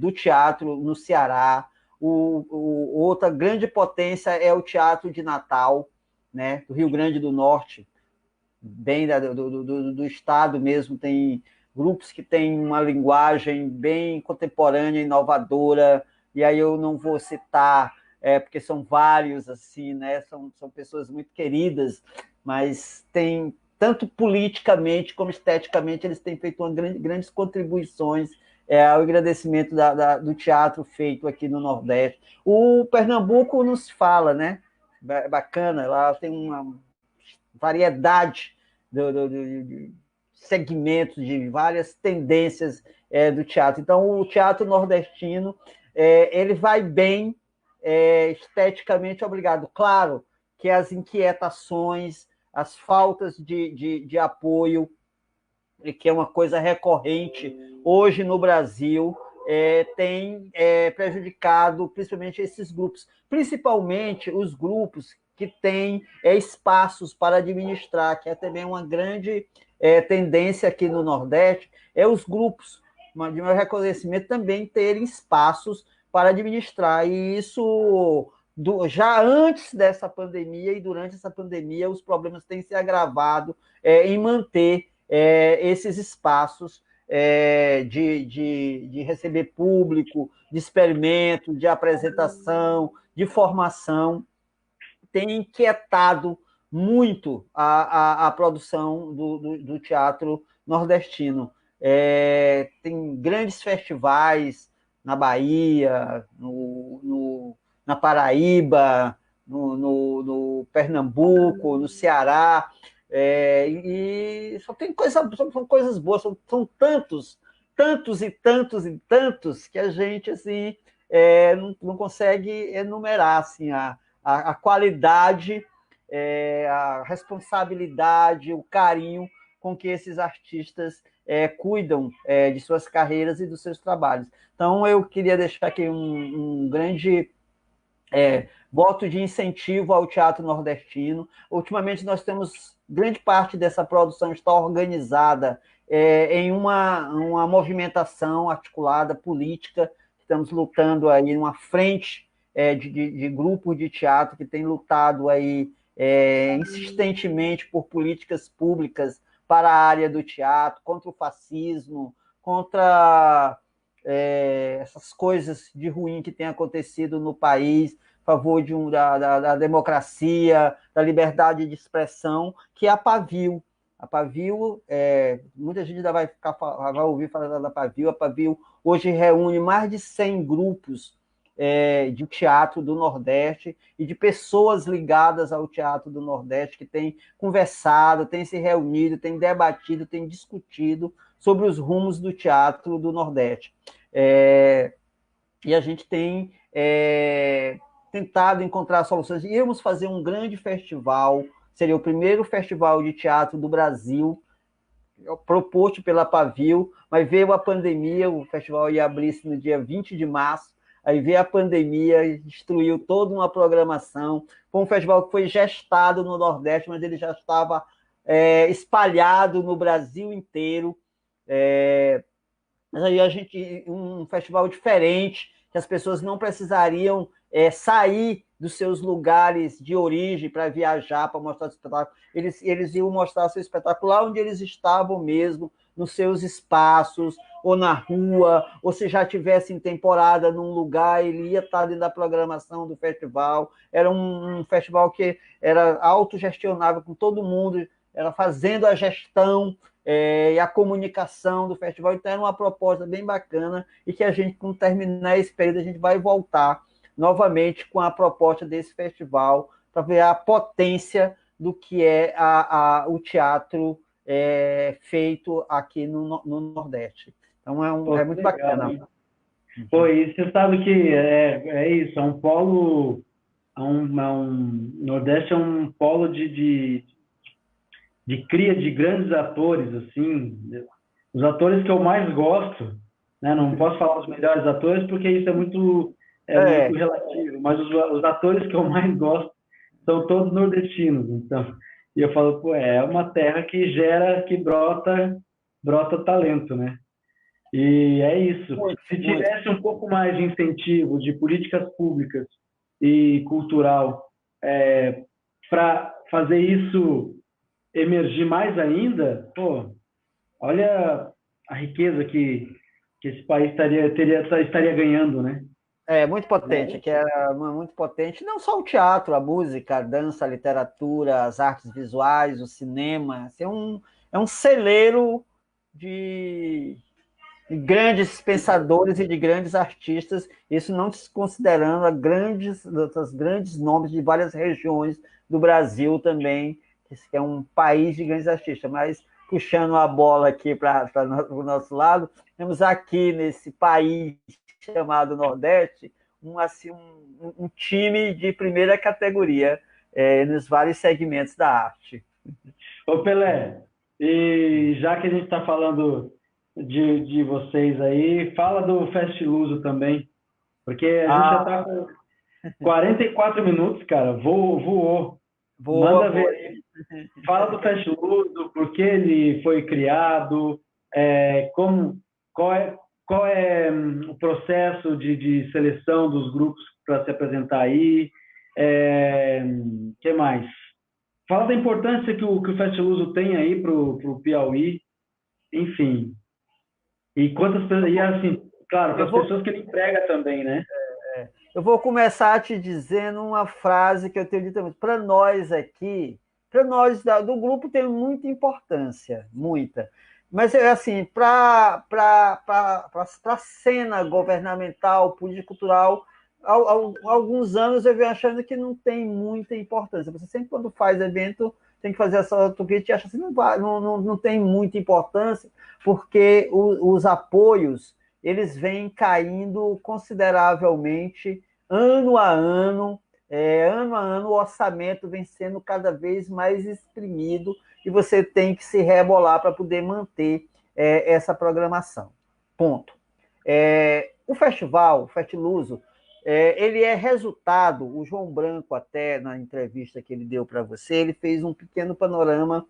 do teatro no Ceará. Outra grande potência é o Teatro de Natal, né, do Rio Grande do Norte, bem do estado mesmo. Tem grupos que têm uma linguagem bem contemporânea, inovadora, e aí eu não vou citar, porque são vários, assim, né, são pessoas muito queridas, mas tem, tanto politicamente como esteticamente, eles têm feito grandes contribuições ao agradecimento do teatro feito aqui no Nordeste. O Pernambuco não se fala, né? Bacana, lá tem uma variedade de segmentos, de várias tendências do teatro. Então, o teatro nordestino ele vai bem esteticamente, obrigado. Claro que as inquietações, as faltas de apoio, que é uma coisa recorrente hoje no Brasil, tem prejudicado principalmente esses grupos, principalmente os grupos que têm espaços para administrar, que é também uma grande tendência aqui no Nordeste, os grupos de meu reconhecimento também terem espaços para administrar, e isso já antes dessa pandemia e durante essa pandemia os problemas têm se agravado em manter esses espaços de receber público, de experimento, de apresentação, de formação, tem inquietado muito a produção do teatro nordestino. Tem grandes festivais na Bahia, na Paraíba, no Pernambuco, no Ceará, e só tem são coisas boas, são tantos e tantos e tantos que a gente assim não consegue enumerar assim, a qualidade, a responsabilidade, o carinho com que esses artistas cuidam de suas carreiras e dos seus trabalhos. Então, eu queria deixar aqui um grande voto de incentivo ao teatro nordestino. Ultimamente, nós temos grande parte dessa produção está organizada em uma movimentação articulada, política. Estamos lutando aí numa frente de grupos de teatro que tem lutado aí insistentemente por políticas públicas para a área do teatro, contra o fascismo, contra essas coisas de ruim que tem acontecido no país, a favor da democracia, da liberdade de expressão, que é a Pavio. A Pavio, muita gente ainda vai ouvir falar da Pavio. A Pavio hoje reúne mais de 100 grupos de teatro do Nordeste e de pessoas ligadas ao teatro do Nordeste que têm conversado, têm se reunido, têm debatido, têm discutido sobre os rumos do teatro do Nordeste. E a gente tem tentado encontrar soluções. Íamos fazer um grande festival, seria o primeiro festival de teatro do Brasil, proposto pela Pavio, mas veio a pandemia, o festival ia abrir-se no dia 20 de março, aí veio a pandemia e destruiu toda uma programação. Foi um festival que foi gestado no Nordeste, mas ele já estava espalhado no Brasil inteiro. Mas aí um festival diferente, que as pessoas não precisariam sair dos seus lugares de origem para viajar, para mostrar o espetáculo. Eles iam mostrar seu espetáculo lá onde eles estavam mesmo, nos seus espaços, ou na rua, ou se já tivesse em temporada num lugar, ele ia estar dentro da programação do festival. Era um festival que era autogestionável com todo mundo, era fazendo a gestão e a comunicação do festival. Então, era uma proposta bem bacana e que a gente, quando terminar esse período, a gente vai voltar novamente com a proposta desse festival para ver a potência do que é o teatro feito aqui no Nordeste. Então, é muito legal, bacana. Hein? Pô, e você sabe que é isso, é um polo, Nordeste é um polo de cria de grandes atores, assim, os atores que eu mais gosto, né? Não posso falar os melhores atores porque isso é muito relativo, mas os atores que eu mais gosto são todos nordestinos, então, e eu falo, pô, é uma terra que que brota talento, né? E é isso. Se tivesse um pouco mais de incentivo de políticas públicas e cultural para fazer isso emergir mais ainda, pô, olha a riqueza que esse país estaria ganhando, né? Muito potente, que era muito potente, não só o teatro, a música, a dança, a literatura, as artes visuais, o cinema. Assim, é um celeiro de grandes pensadores e de grandes artistas, isso não desconsiderando os grandes nomes de várias regiões do Brasil também, que é um país de grandes artistas. Mas, puxando a bola aqui para o nosso lado, temos aqui nesse país chamado Nordeste um time de primeira categoria nos vários segmentos da arte. Ô Pelé, e já que a gente está falando de vocês aí, fala do Fest Luso também, porque a gente já está com 44 minutos, cara, voou. Manda ver aí. Fala do Fest Luso, por que ele foi criado, qual é o processo de seleção dos grupos para se apresentar aí, que mais? Fala da importância que o Fest Luso tem aí para o Piauí, enfim. E quantas pessoas. E assim, claro, para as pessoas que ele emprega também, né? Eu vou começar te dizendo uma frase que eu tenho dito para nós aqui, para nós do grupo tem muita importância, muita. Mas, assim, para a cena governamental, político-cultural, há alguns anos eu venho achando que não tem muita importância. Você sempre, quando faz evento, tem que fazer essa autocrítica e acha assim, não tem muita importância, porque os apoios eles vêm caindo consideravelmente ano a ano. Ano a ano o orçamento vem sendo cada vez mais exprimido e você tem que se rebolar para poder manter essa programação. Ponto. O festival, o Festiluso, ele é resultado, o João Branco, até na entrevista que ele deu para você, ele fez um pequeno panorama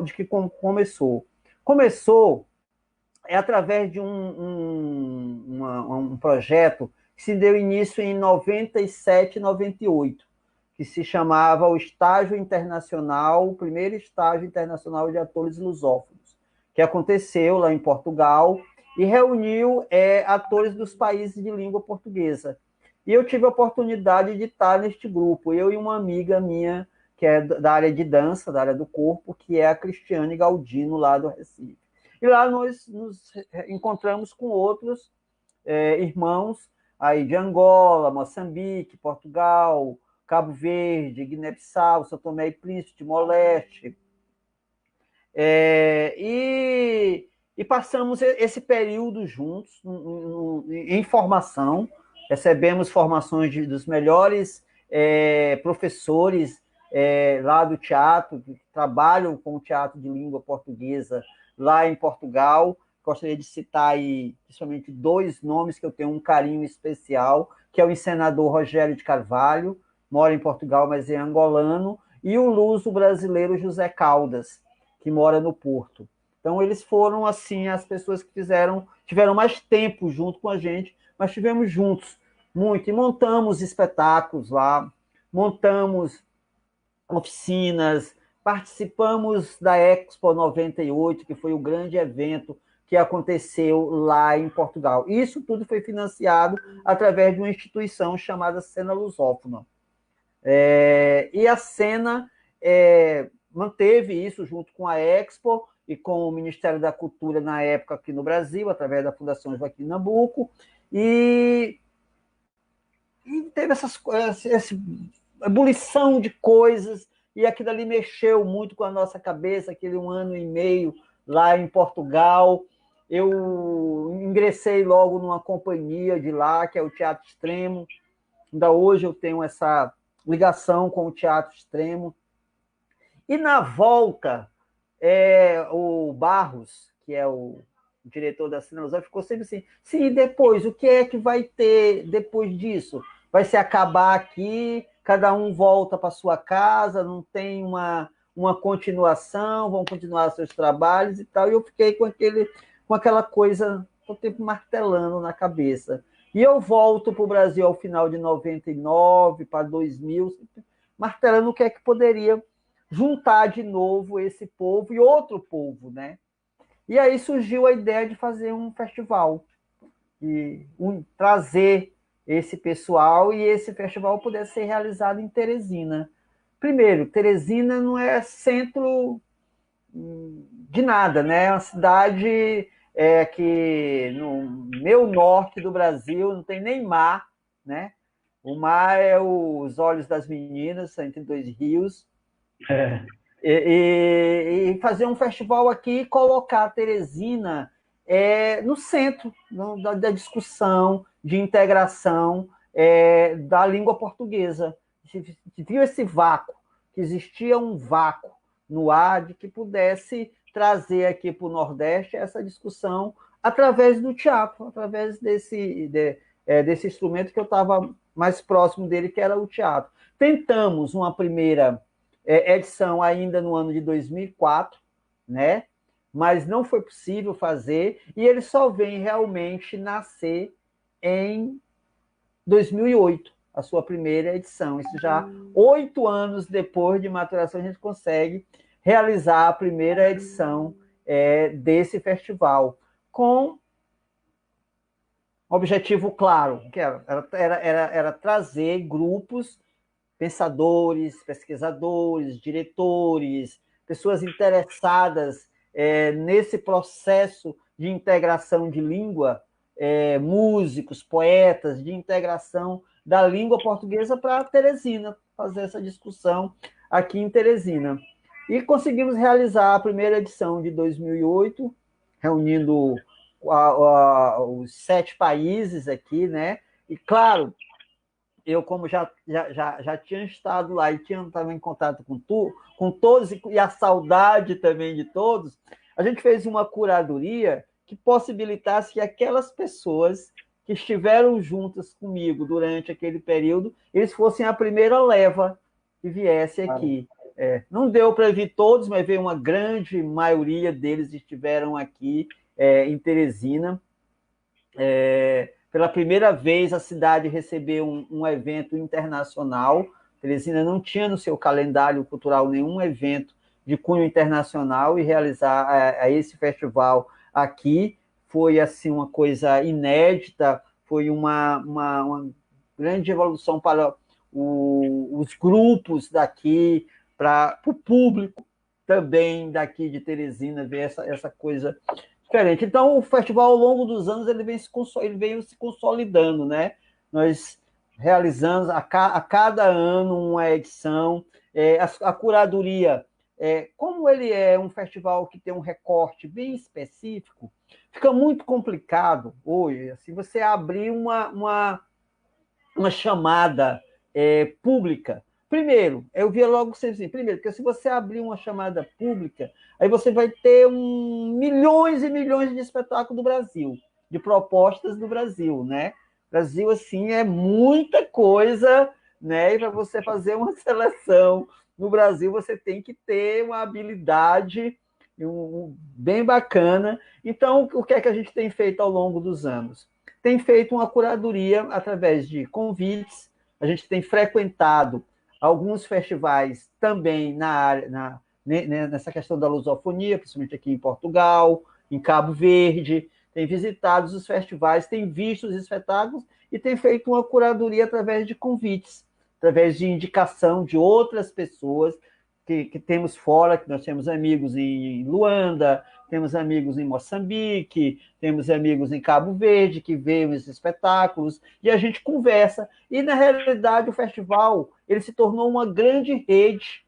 de que começou. Começou através de um projeto que se deu início em 97, 98, que se chamava o Estágio Internacional, o primeiro Estágio Internacional de Atores Lusófonos, que aconteceu lá em Portugal e reuniu atores dos países de língua portuguesa. E eu tive a oportunidade de estar neste grupo, eu e uma amiga minha, que é da área de dança, da área do corpo, que é a Cristiane Galdino, lá do Recife. E lá nós nos encontramos com outros irmãos aí de Angola, Moçambique, Portugal, Cabo Verde, Guiné-Bissau, São Tomé e Príncipe, Timor-Leste. E passamos esse período juntos, em formação, recebemos formações dos melhores professores lá do teatro, que trabalham com o teatro de língua portuguesa lá em Portugal. Gostaria de citar aí, principalmente, 2 nomes que eu tenho um carinho especial, que é o encenador Rogério de Carvalho, mora em Portugal, mas é angolano, e o luso brasileiro José Caldas, que mora no Porto. Então, eles foram, assim, as pessoas que tiveram mais tempo junto com a gente, mas estivemos juntos muito, e montamos espetáculos lá, montamos oficinas, participamos da Expo 98, que foi o grande evento que aconteceu lá em Portugal. Isso tudo foi financiado através de uma instituição chamada Cena Lusófona. E a Cena manteve isso junto com a Expo e com o Ministério da Cultura na época aqui no Brasil, através da Fundação Joaquim Nabuco, e teve essa ebulição de coisas, e aquilo ali mexeu muito com a nossa cabeça, aquele 1 ano e meio lá em Portugal. Eu ingressei logo numa companhia de lá, que é o Teatro Extremo. Ainda hoje eu tenho essa ligação com o Teatro Extremo. E na volta, o Barros, que é o diretor da Cena Lusófona, ficou sempre assim, sim, depois, o que é que vai ter depois disso? Vai se acabar aqui, cada um volta para sua casa, não tem uma continuação, vão continuar seus trabalhos e tal. E eu fiquei com aquela coisa todo tempo martelando na cabeça. E eu volto para o Brasil ao final de 99, para 2000, martelando o que é que poderia juntar de novo esse povo e outro povo, né? E aí surgiu a ideia de fazer um festival, e trazer esse pessoal, e esse festival pudesse ser realizado em Teresina. Primeiro, Teresina não é centro de nada, né? É uma cidade que no meio norte do Brasil não tem nem mar, né? O mar é os olhos das meninas, entre 2 rios. E fazer um festival aqui e colocar a Teresina no centro da discussão, de integração da língua portuguesa. Se viu esse vácuo, que existia um vácuo no ar de que pudesse trazer aqui para o Nordeste essa discussão através do teatro, através desse instrumento que eu estava mais próximo dele, que era o teatro. Tentamos uma primeira edição ainda no ano de 2004, né? Mas não foi possível fazer, e ele só vem realmente nascer em 2008, a sua primeira edição. Isso já 8 anos depois de maturação, a gente consegue realizar a primeira edição desse festival, com objetivo claro, que era trazer grupos, pensadores, pesquisadores, diretores, pessoas interessadas nesse processo de integração de língua, músicos, poetas, de integração da língua portuguesa para Teresina, fazer essa discussão aqui em Teresina. E conseguimos realizar a primeira edição de 2008, reunindo os 7 países aqui, né? E, claro, eu, como já tinha estado lá e estava em contato com todos, e a saudade também de todos, a gente fez uma curadoria que possibilitasse que aquelas pessoas que estiveram juntas comigo durante aquele período, eles fossem a primeira leva que viesse aqui. Não deu para vir todos, mas veio uma grande maioria deles estiveram aqui em Teresina. Pela primeira vez, a cidade recebeu um evento internacional. Teresina não tinha no seu calendário cultural nenhum evento de cunho internacional, e realizar esse festival aqui foi assim uma coisa inédita, foi uma grande evolução para os grupos daqui, para o público também daqui de Teresina, ver essa coisa diferente. Então, o festival, ao longo dos anos, ele veio se consolidando, né? Nós realizamos a cada ano uma edição. A curadoria, como ele é um festival que tem um recorte bem específico, fica muito complicado hoje, assim, você abrir uma chamada pública. Primeiro, eu via logo assim, primeiro, porque se você abrir uma chamada pública, aí você vai ter milhões e milhões de espetáculos do Brasil, de propostas do Brasil, né? Brasil, assim, é muita coisa, né? E para você fazer uma seleção no Brasil, você tem que ter uma habilidade bem bacana. Então, o que é que a gente tem feito ao longo dos anos? Tem feito uma curadoria através de convites, a gente tem frequentado alguns festivais também nessa questão da lusofonia, principalmente aqui em Portugal, em Cabo Verde, tem visitado os festivais, tem visto os espetáculos e tem feito uma curadoria através de convites, através de indicação de outras pessoas que temos fora, que nós temos amigos em Luanda, temos amigos em Moçambique, temos amigos em Cabo Verde que veem os espetáculos, e a gente conversa. E, na realidade, o festival ele se tornou uma grande rede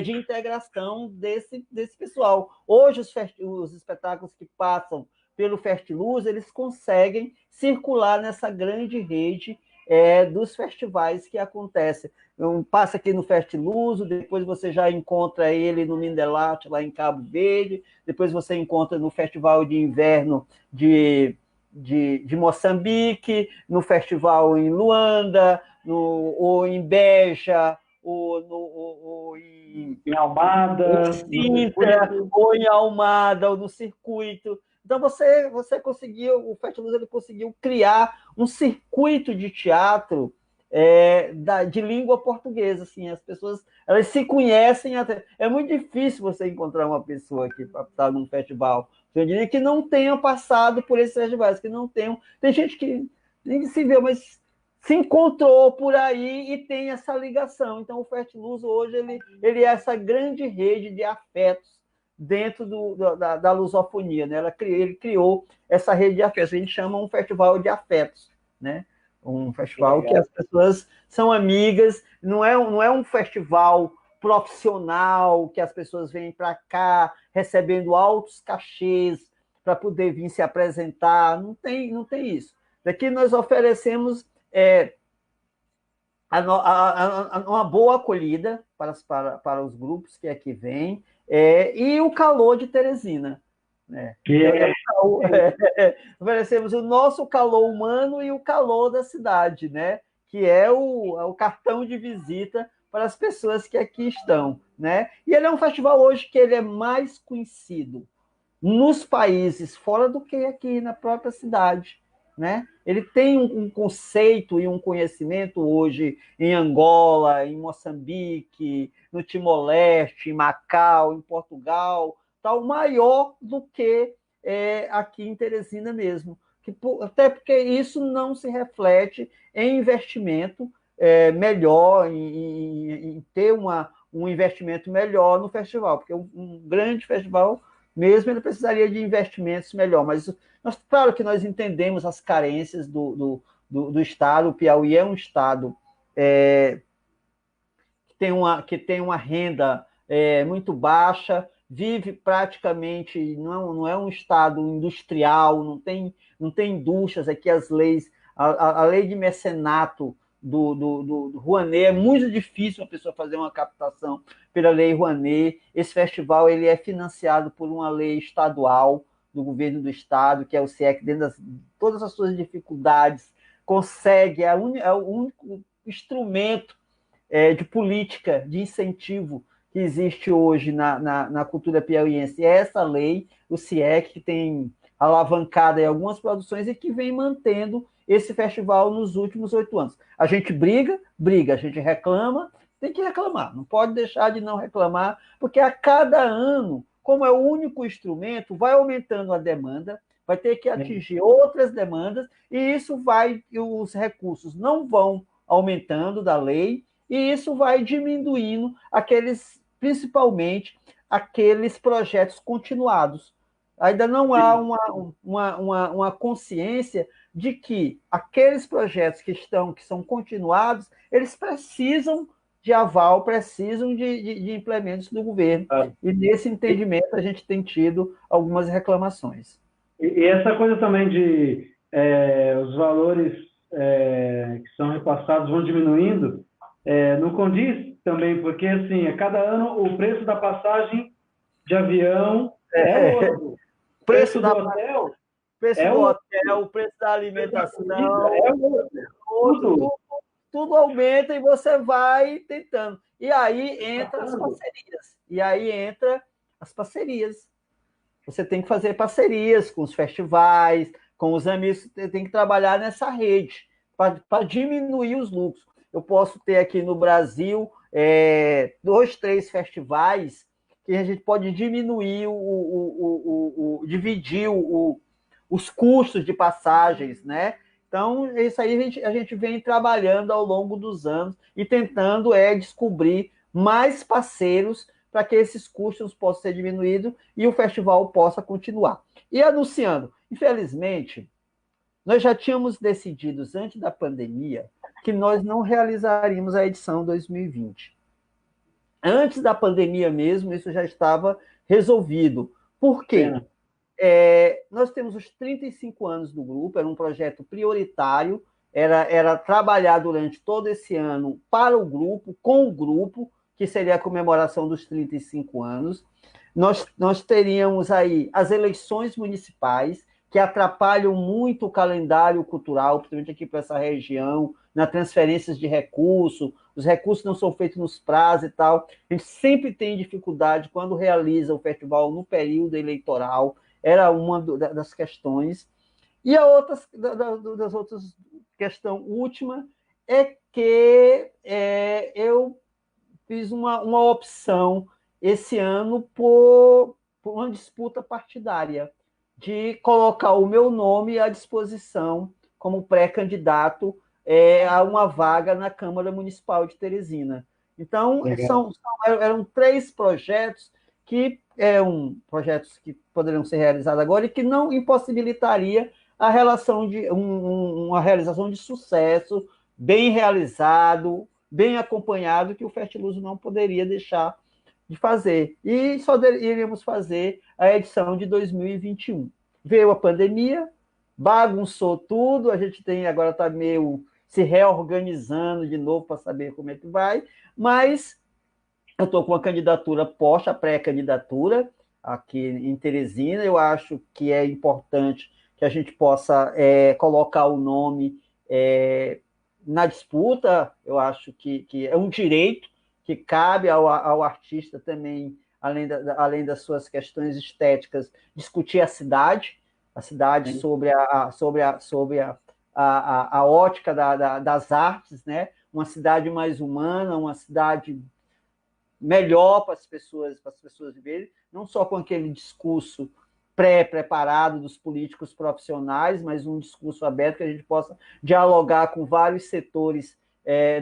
de integração desse pessoal. Hoje, os espetáculos que passam pelo Festiluz, eles conseguem circular nessa grande rede dos festivais que acontecem. Passa aqui no Festiluso, depois você já encontra ele no Mindelate, lá em Cabo Verde, depois você encontra no Festival de Inverno de Moçambique, no Festival em Luanda, ou em Beja, ou em Almada, Sintra, ou em Almada, ou no circuito. Então, o Festiluz ele conseguiu criar um circuito de teatro de língua portuguesa. Assim, as pessoas elas se conhecem até. É muito difícil você encontrar uma pessoa que está num festival, eu diria, que não tenha passado por esses festivais, que não tenham. Tem gente que nem se vê, mas se encontrou por aí e tem essa ligação. Então, o Festiluz hoje ele é essa grande rede de afetos dentro da lusofonia, né? Ele criou essa rede de afetos. A gente chama um festival de afetos, né? Um festival que as pessoas são amigas, não é um festival profissional que as pessoas vêm para cá recebendo altos cachês para poder vir se apresentar. Não tem isso. Daqui nós oferecemos uma boa acolhida para os grupos que aqui vêm, e o calor de Teresina. Né? Oferecemos o nosso calor humano e o calor da cidade, né? Que é o cartão de visita para as pessoas que aqui estão. Né? E ele é um festival hoje que ele é mais conhecido nos países fora do que aqui na própria cidade. Né? Ele tem um conceito e um conhecimento hoje em Angola, em Moçambique, no Timor-Leste, em Macau, em Portugal, tal, maior do que aqui em Teresina mesmo. Até porque isso não se reflete em investimento melhor, em ter um investimento melhor no festival, porque um grande festival mesmo ele precisaria de investimentos melhor, mas claro que nós entendemos as carências do Estado. O Piauí é um Estado que tem uma renda muito baixa, vive praticamente, não é um Estado industrial, não tem indústrias aqui, as leis, a lei de mecenato do Rouanet, é muito difícil uma pessoa fazer uma captação pela lei Rouanet. Esse festival ele é financiado por uma lei estadual, do governo do Estado, que é o CIEC, dentro de todas as suas dificuldades, consegue, é o único instrumento de política, de incentivo que existe hoje na cultura piauiense. É essa lei, o CIEC, que tem alavancado em algumas produções e que vem mantendo esse festival nos últimos 8 anos. A gente briga, a gente reclama, tem que reclamar, não pode deixar de não reclamar, porque a cada ano, como é o único instrumento, vai aumentando a demanda, vai ter que atingir outras demandas, e isso vai, os recursos não vão aumentando da lei, e isso vai diminuindo principalmente aqueles projetos continuados. Ainda não há uma consciência de que aqueles projetos que são continuados, eles precisam de aval, precisam de implementos do governo. E nesse entendimento a gente tem tido algumas reclamações. E essa coisa também de os valores que são repassados vão diminuindo, não condiz também, porque assim, a cada ano o preço da passagem de avião é outro. O preço do hotel o preço da alimentação, tudo. Tudo aumenta e você vai tentando. E aí entra as parcerias. Você tem que fazer parcerias com os festivais, com os amigos, você tem que trabalhar nessa rede para diminuir os lucros. Eu posso ter aqui no Brasil 2, 3 festivais que a gente pode diminuir, dividir os custos de passagens, né? Então, isso aí a gente vem trabalhando ao longo dos anos e tentando descobrir mais parceiros para que esses custos possam ser diminuídos e o festival possa continuar. E anunciando, infelizmente, nós já tínhamos decidido antes da pandemia que nós não realizaríamos a edição 2020. Antes da pandemia mesmo, isso já estava resolvido. Por quê? Nós temos os 35 anos do grupo, era um projeto prioritário, era trabalhar durante todo esse ano para o grupo, com o grupo, que seria a comemoração dos 35 anos. Nós teríamos aí as eleições municipais, que atrapalham muito o calendário cultural, principalmente aqui para essa região, na transferências de recursos, os recursos não são feitos nos prazos e tal. A gente sempre tem dificuldade quando realiza o festival no período eleitoral, era uma das questões. E a das outras questão última é que eu fiz uma opção esse ano por uma disputa partidária, de colocar o meu nome à disposição como pré-candidato a uma vaga na Câmara Municipal de Teresina. Então, eram 3 projetos que projetos que poderiam ser realizados agora e que não impossibilitaria a relação de uma realização de sucesso, bem realizado, bem acompanhado, que o Festiluso não poderia deixar de fazer. E só iríamos fazer a edição de 2021. Veio a pandemia, bagunçou tudo, a gente agora está meio se reorganizando de novo para saber como é que vai, mas eu estou com a candidatura posta, a pré-candidatura, aqui em Teresina. Eu acho que é importante que a gente possa colocar o nome na disputa. Eu acho que é um direito que cabe ao artista também, além das suas questões estéticas, discutir a cidade sobre a ótica das artes, né? Uma cidade mais humana, uma cidade melhor para as pessoas viverem, não só com aquele discurso pré-preparado dos políticos profissionais, mas um discurso aberto que a gente possa dialogar com vários setores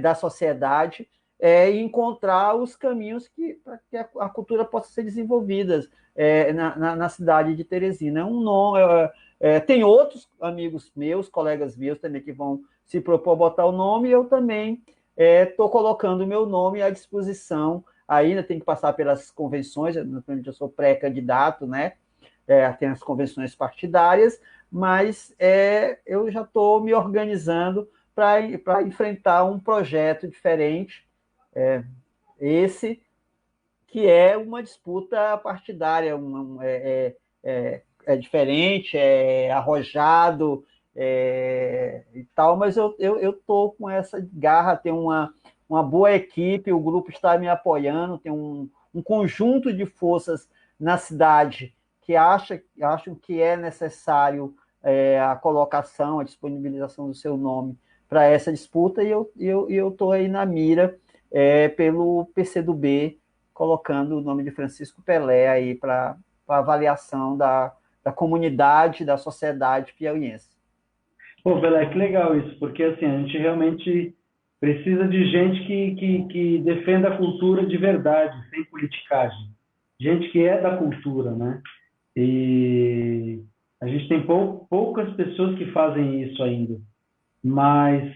da sociedade e encontrar os caminhos para que a cultura possa ser desenvolvida na cidade de Teresina. Tem outros amigos meus, colegas meus também, que vão se propor a botar o nome, e eu também estou colocando o meu nome à disposição. Ainda tem que passar pelas convenções, eu sou pré-candidato, né? Tem as convenções partidárias, mas eu já estou me organizando para enfrentar um projeto diferente, esse que é uma disputa partidária, é diferente, é arrojado e tal, mas eu tô com essa garra, tem uma boa equipe, o grupo está me apoiando, tem um conjunto de forças na cidade que acham que é necessário a colocação, a disponibilização do seu nome para essa disputa, e eu estou aí na mira pelo PCdoB, colocando o nome de Francisco Pelé aí para avaliação da comunidade, da sociedade piauiense. Pô, Pelé, que legal isso, porque assim, a gente realmente precisa de gente que defenda a cultura de verdade, sem politicagem. Gente que é da cultura, né? E a gente tem poucas pessoas que fazem isso ainda. Mas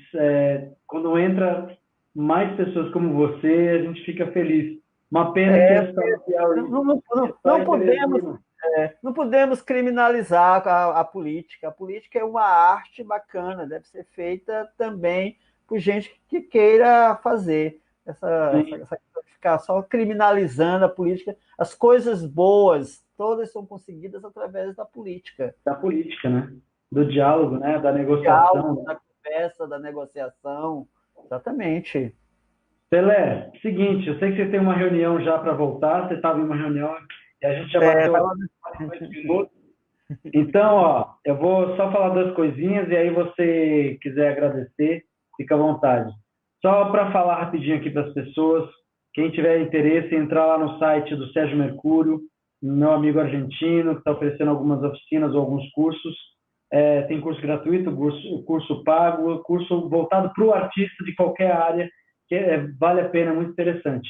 quando entra mais pessoas como você, a gente fica feliz. Uma pena que é só no Não, Piauí, não, é não, só não em podemos Teresina. não podemos criminalizar a política. A política é uma arte bacana, deve ser feita também por gente que queira fazer. Sim, Essa ficar só criminalizando a política. As coisas boas, todas são conseguidas através da política. da política, né? Do diálogo, né? Da Diálogo, negociação, né? da conversa, da negociação. Exatamente. Pelé, seguinte, eu sei que você tem uma reunião já para voltar, você estava em uma reunião e a gente já É, bateu aqui 48 minutos. Então, ó, eu vou só falar duas coisinhas e aí você quiser agradecer, fica à vontade. Só para falar rapidinho aqui para as pessoas, quem tiver interesse, entrar lá no site do Sérgio Mercúrio, meu amigo argentino, que está oferecendo algumas oficinas ou alguns cursos. Tem curso gratuito, curso pago, curso voltado para o artista de qualquer área, que vale a pena, é muito interessante.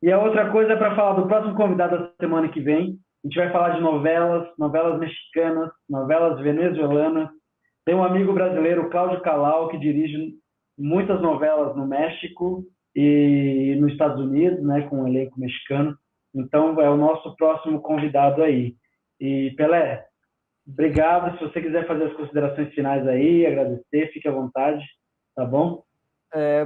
E a outra coisa é para falar do próximo convidado da semana que vem. A gente vai falar de novelas, novelas mexicanas, novelas venezuelanas. Tem um amigo brasileiro, Cláudio Calau, que dirige muitas novelas no México e nos Estados Unidos, né, com um elenco mexicano. Então, é o nosso próximo convidado aí. E, Pelé, obrigado. Se você quiser fazer as considerações finais aí, agradecer, fique à vontade, tá bom?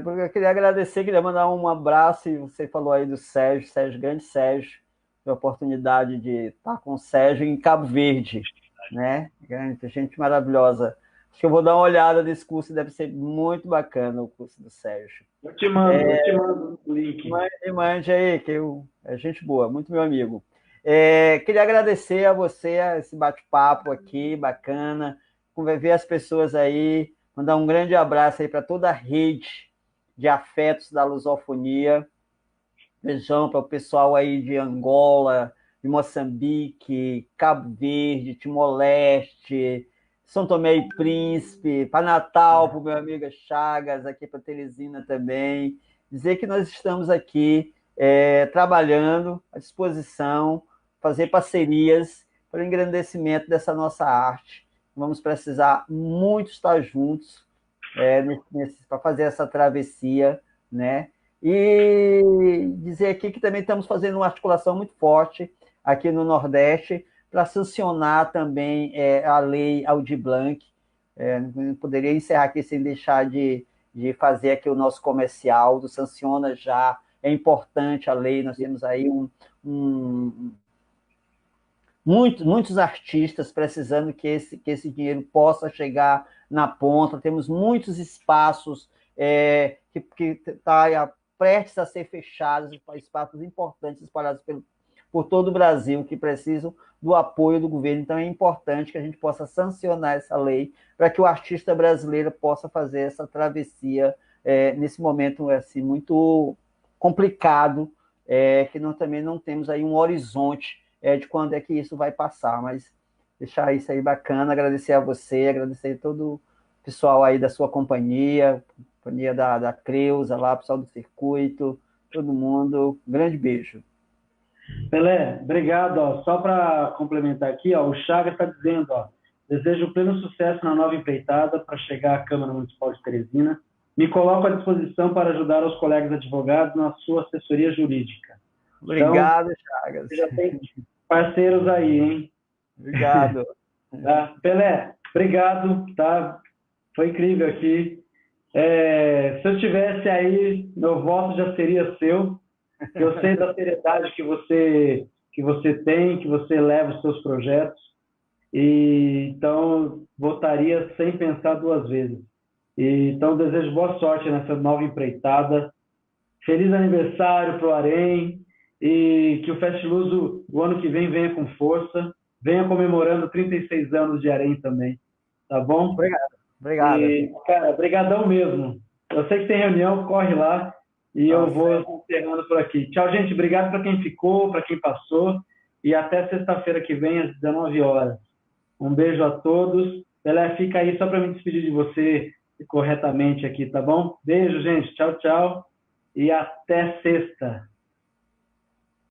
porque eu queria agradecer, queria mandar um abraço, e você falou aí do Sérgio, grande Sérgio, a oportunidade de estar com o Sérgio em Cabo Verde, né? Grande, gente maravilhosa. Acho que eu vou dar uma olhada nesse curso, deve ser muito bacana o curso do Sérgio. Eu te mando o link. Mande aí, é gente boa, muito meu amigo. Queria agradecer a você esse bate-papo aqui, bacana, ver as pessoas aí, mandar um grande abraço aí para toda a rede de afetos da lusofonia. Beijão para o pessoal aí de Angola, de Moçambique, Cabo Verde, Timor-Leste, São Tomé e Príncipe, para Natal, para o meu amigo Chagas, aqui para Teresina também. Dizer que nós estamos aqui trabalhando à disposição, fazer parcerias para o engrandecimento dessa nossa arte. Vamos precisar muito estar juntos para fazer essa travessia, né? E dizer aqui que também estamos fazendo uma articulação muito forte aqui no Nordeste para sancionar também a lei Aldir Blanc. Não poderia encerrar aqui sem deixar de fazer aqui o nosso comercial do Sanciona Já. É importante a lei, nós temos aí muitos artistas precisando que esse dinheiro possa chegar na ponta. Temos muitos espaços que tá prestes a ser fechados, espaços importantes espalhados por todo o Brasil, que precisam do apoio do governo. Então, é importante que a gente possa sancionar essa lei para que o artista brasileiro possa fazer essa travessia nesse momento assim, muito complicado, que nós também não temos aí um horizonte de quando é que isso vai passar, mas deixar isso aí bacana, agradecer a você, agradecer a todo o pessoal aí da sua companhia da Creuza lá, pessoal do circuito, todo mundo, um grande beijo. Pelé, obrigado. Ó. Só para complementar aqui, ó, o Chaga está dizendo, ó, desejo pleno sucesso na nova empreitada para chegar à Câmara Municipal de Teresina. Me coloco à disposição para ajudar os colegas advogados na sua assessoria jurídica. Então, Obrigado, Chagas. você já tem parceiros aí, hein? Obrigado. Tá? Pelé, obrigado, tá? Foi incrível aqui. Se eu estivesse aí, meu voto já seria seu. Eu sei da seriedade que você tem, que você leva os seus projetos. Então, votaria sem pensar duas vezes. Então, desejo boa sorte nessa nova empreitada. Feliz aniversário para o Arém e que o Fast Luso, o ano que vem, venha com força. Venha comemorando 36 anos de Arém também. Tá bom? Obrigado. Obrigado. E, cara, brigadão mesmo. Eu sei que tem reunião, corre lá e eu Nossa, vou encerrando por aqui. Tchau, gente. Obrigado para quem ficou, para quem passou. E até sexta-feira que vem, às 19 horas. Um beijo a todos. Pelé, fica aí só para me despedir de você corretamente aqui, tá bom? Beijo, gente. Tchau, tchau. E até sexta.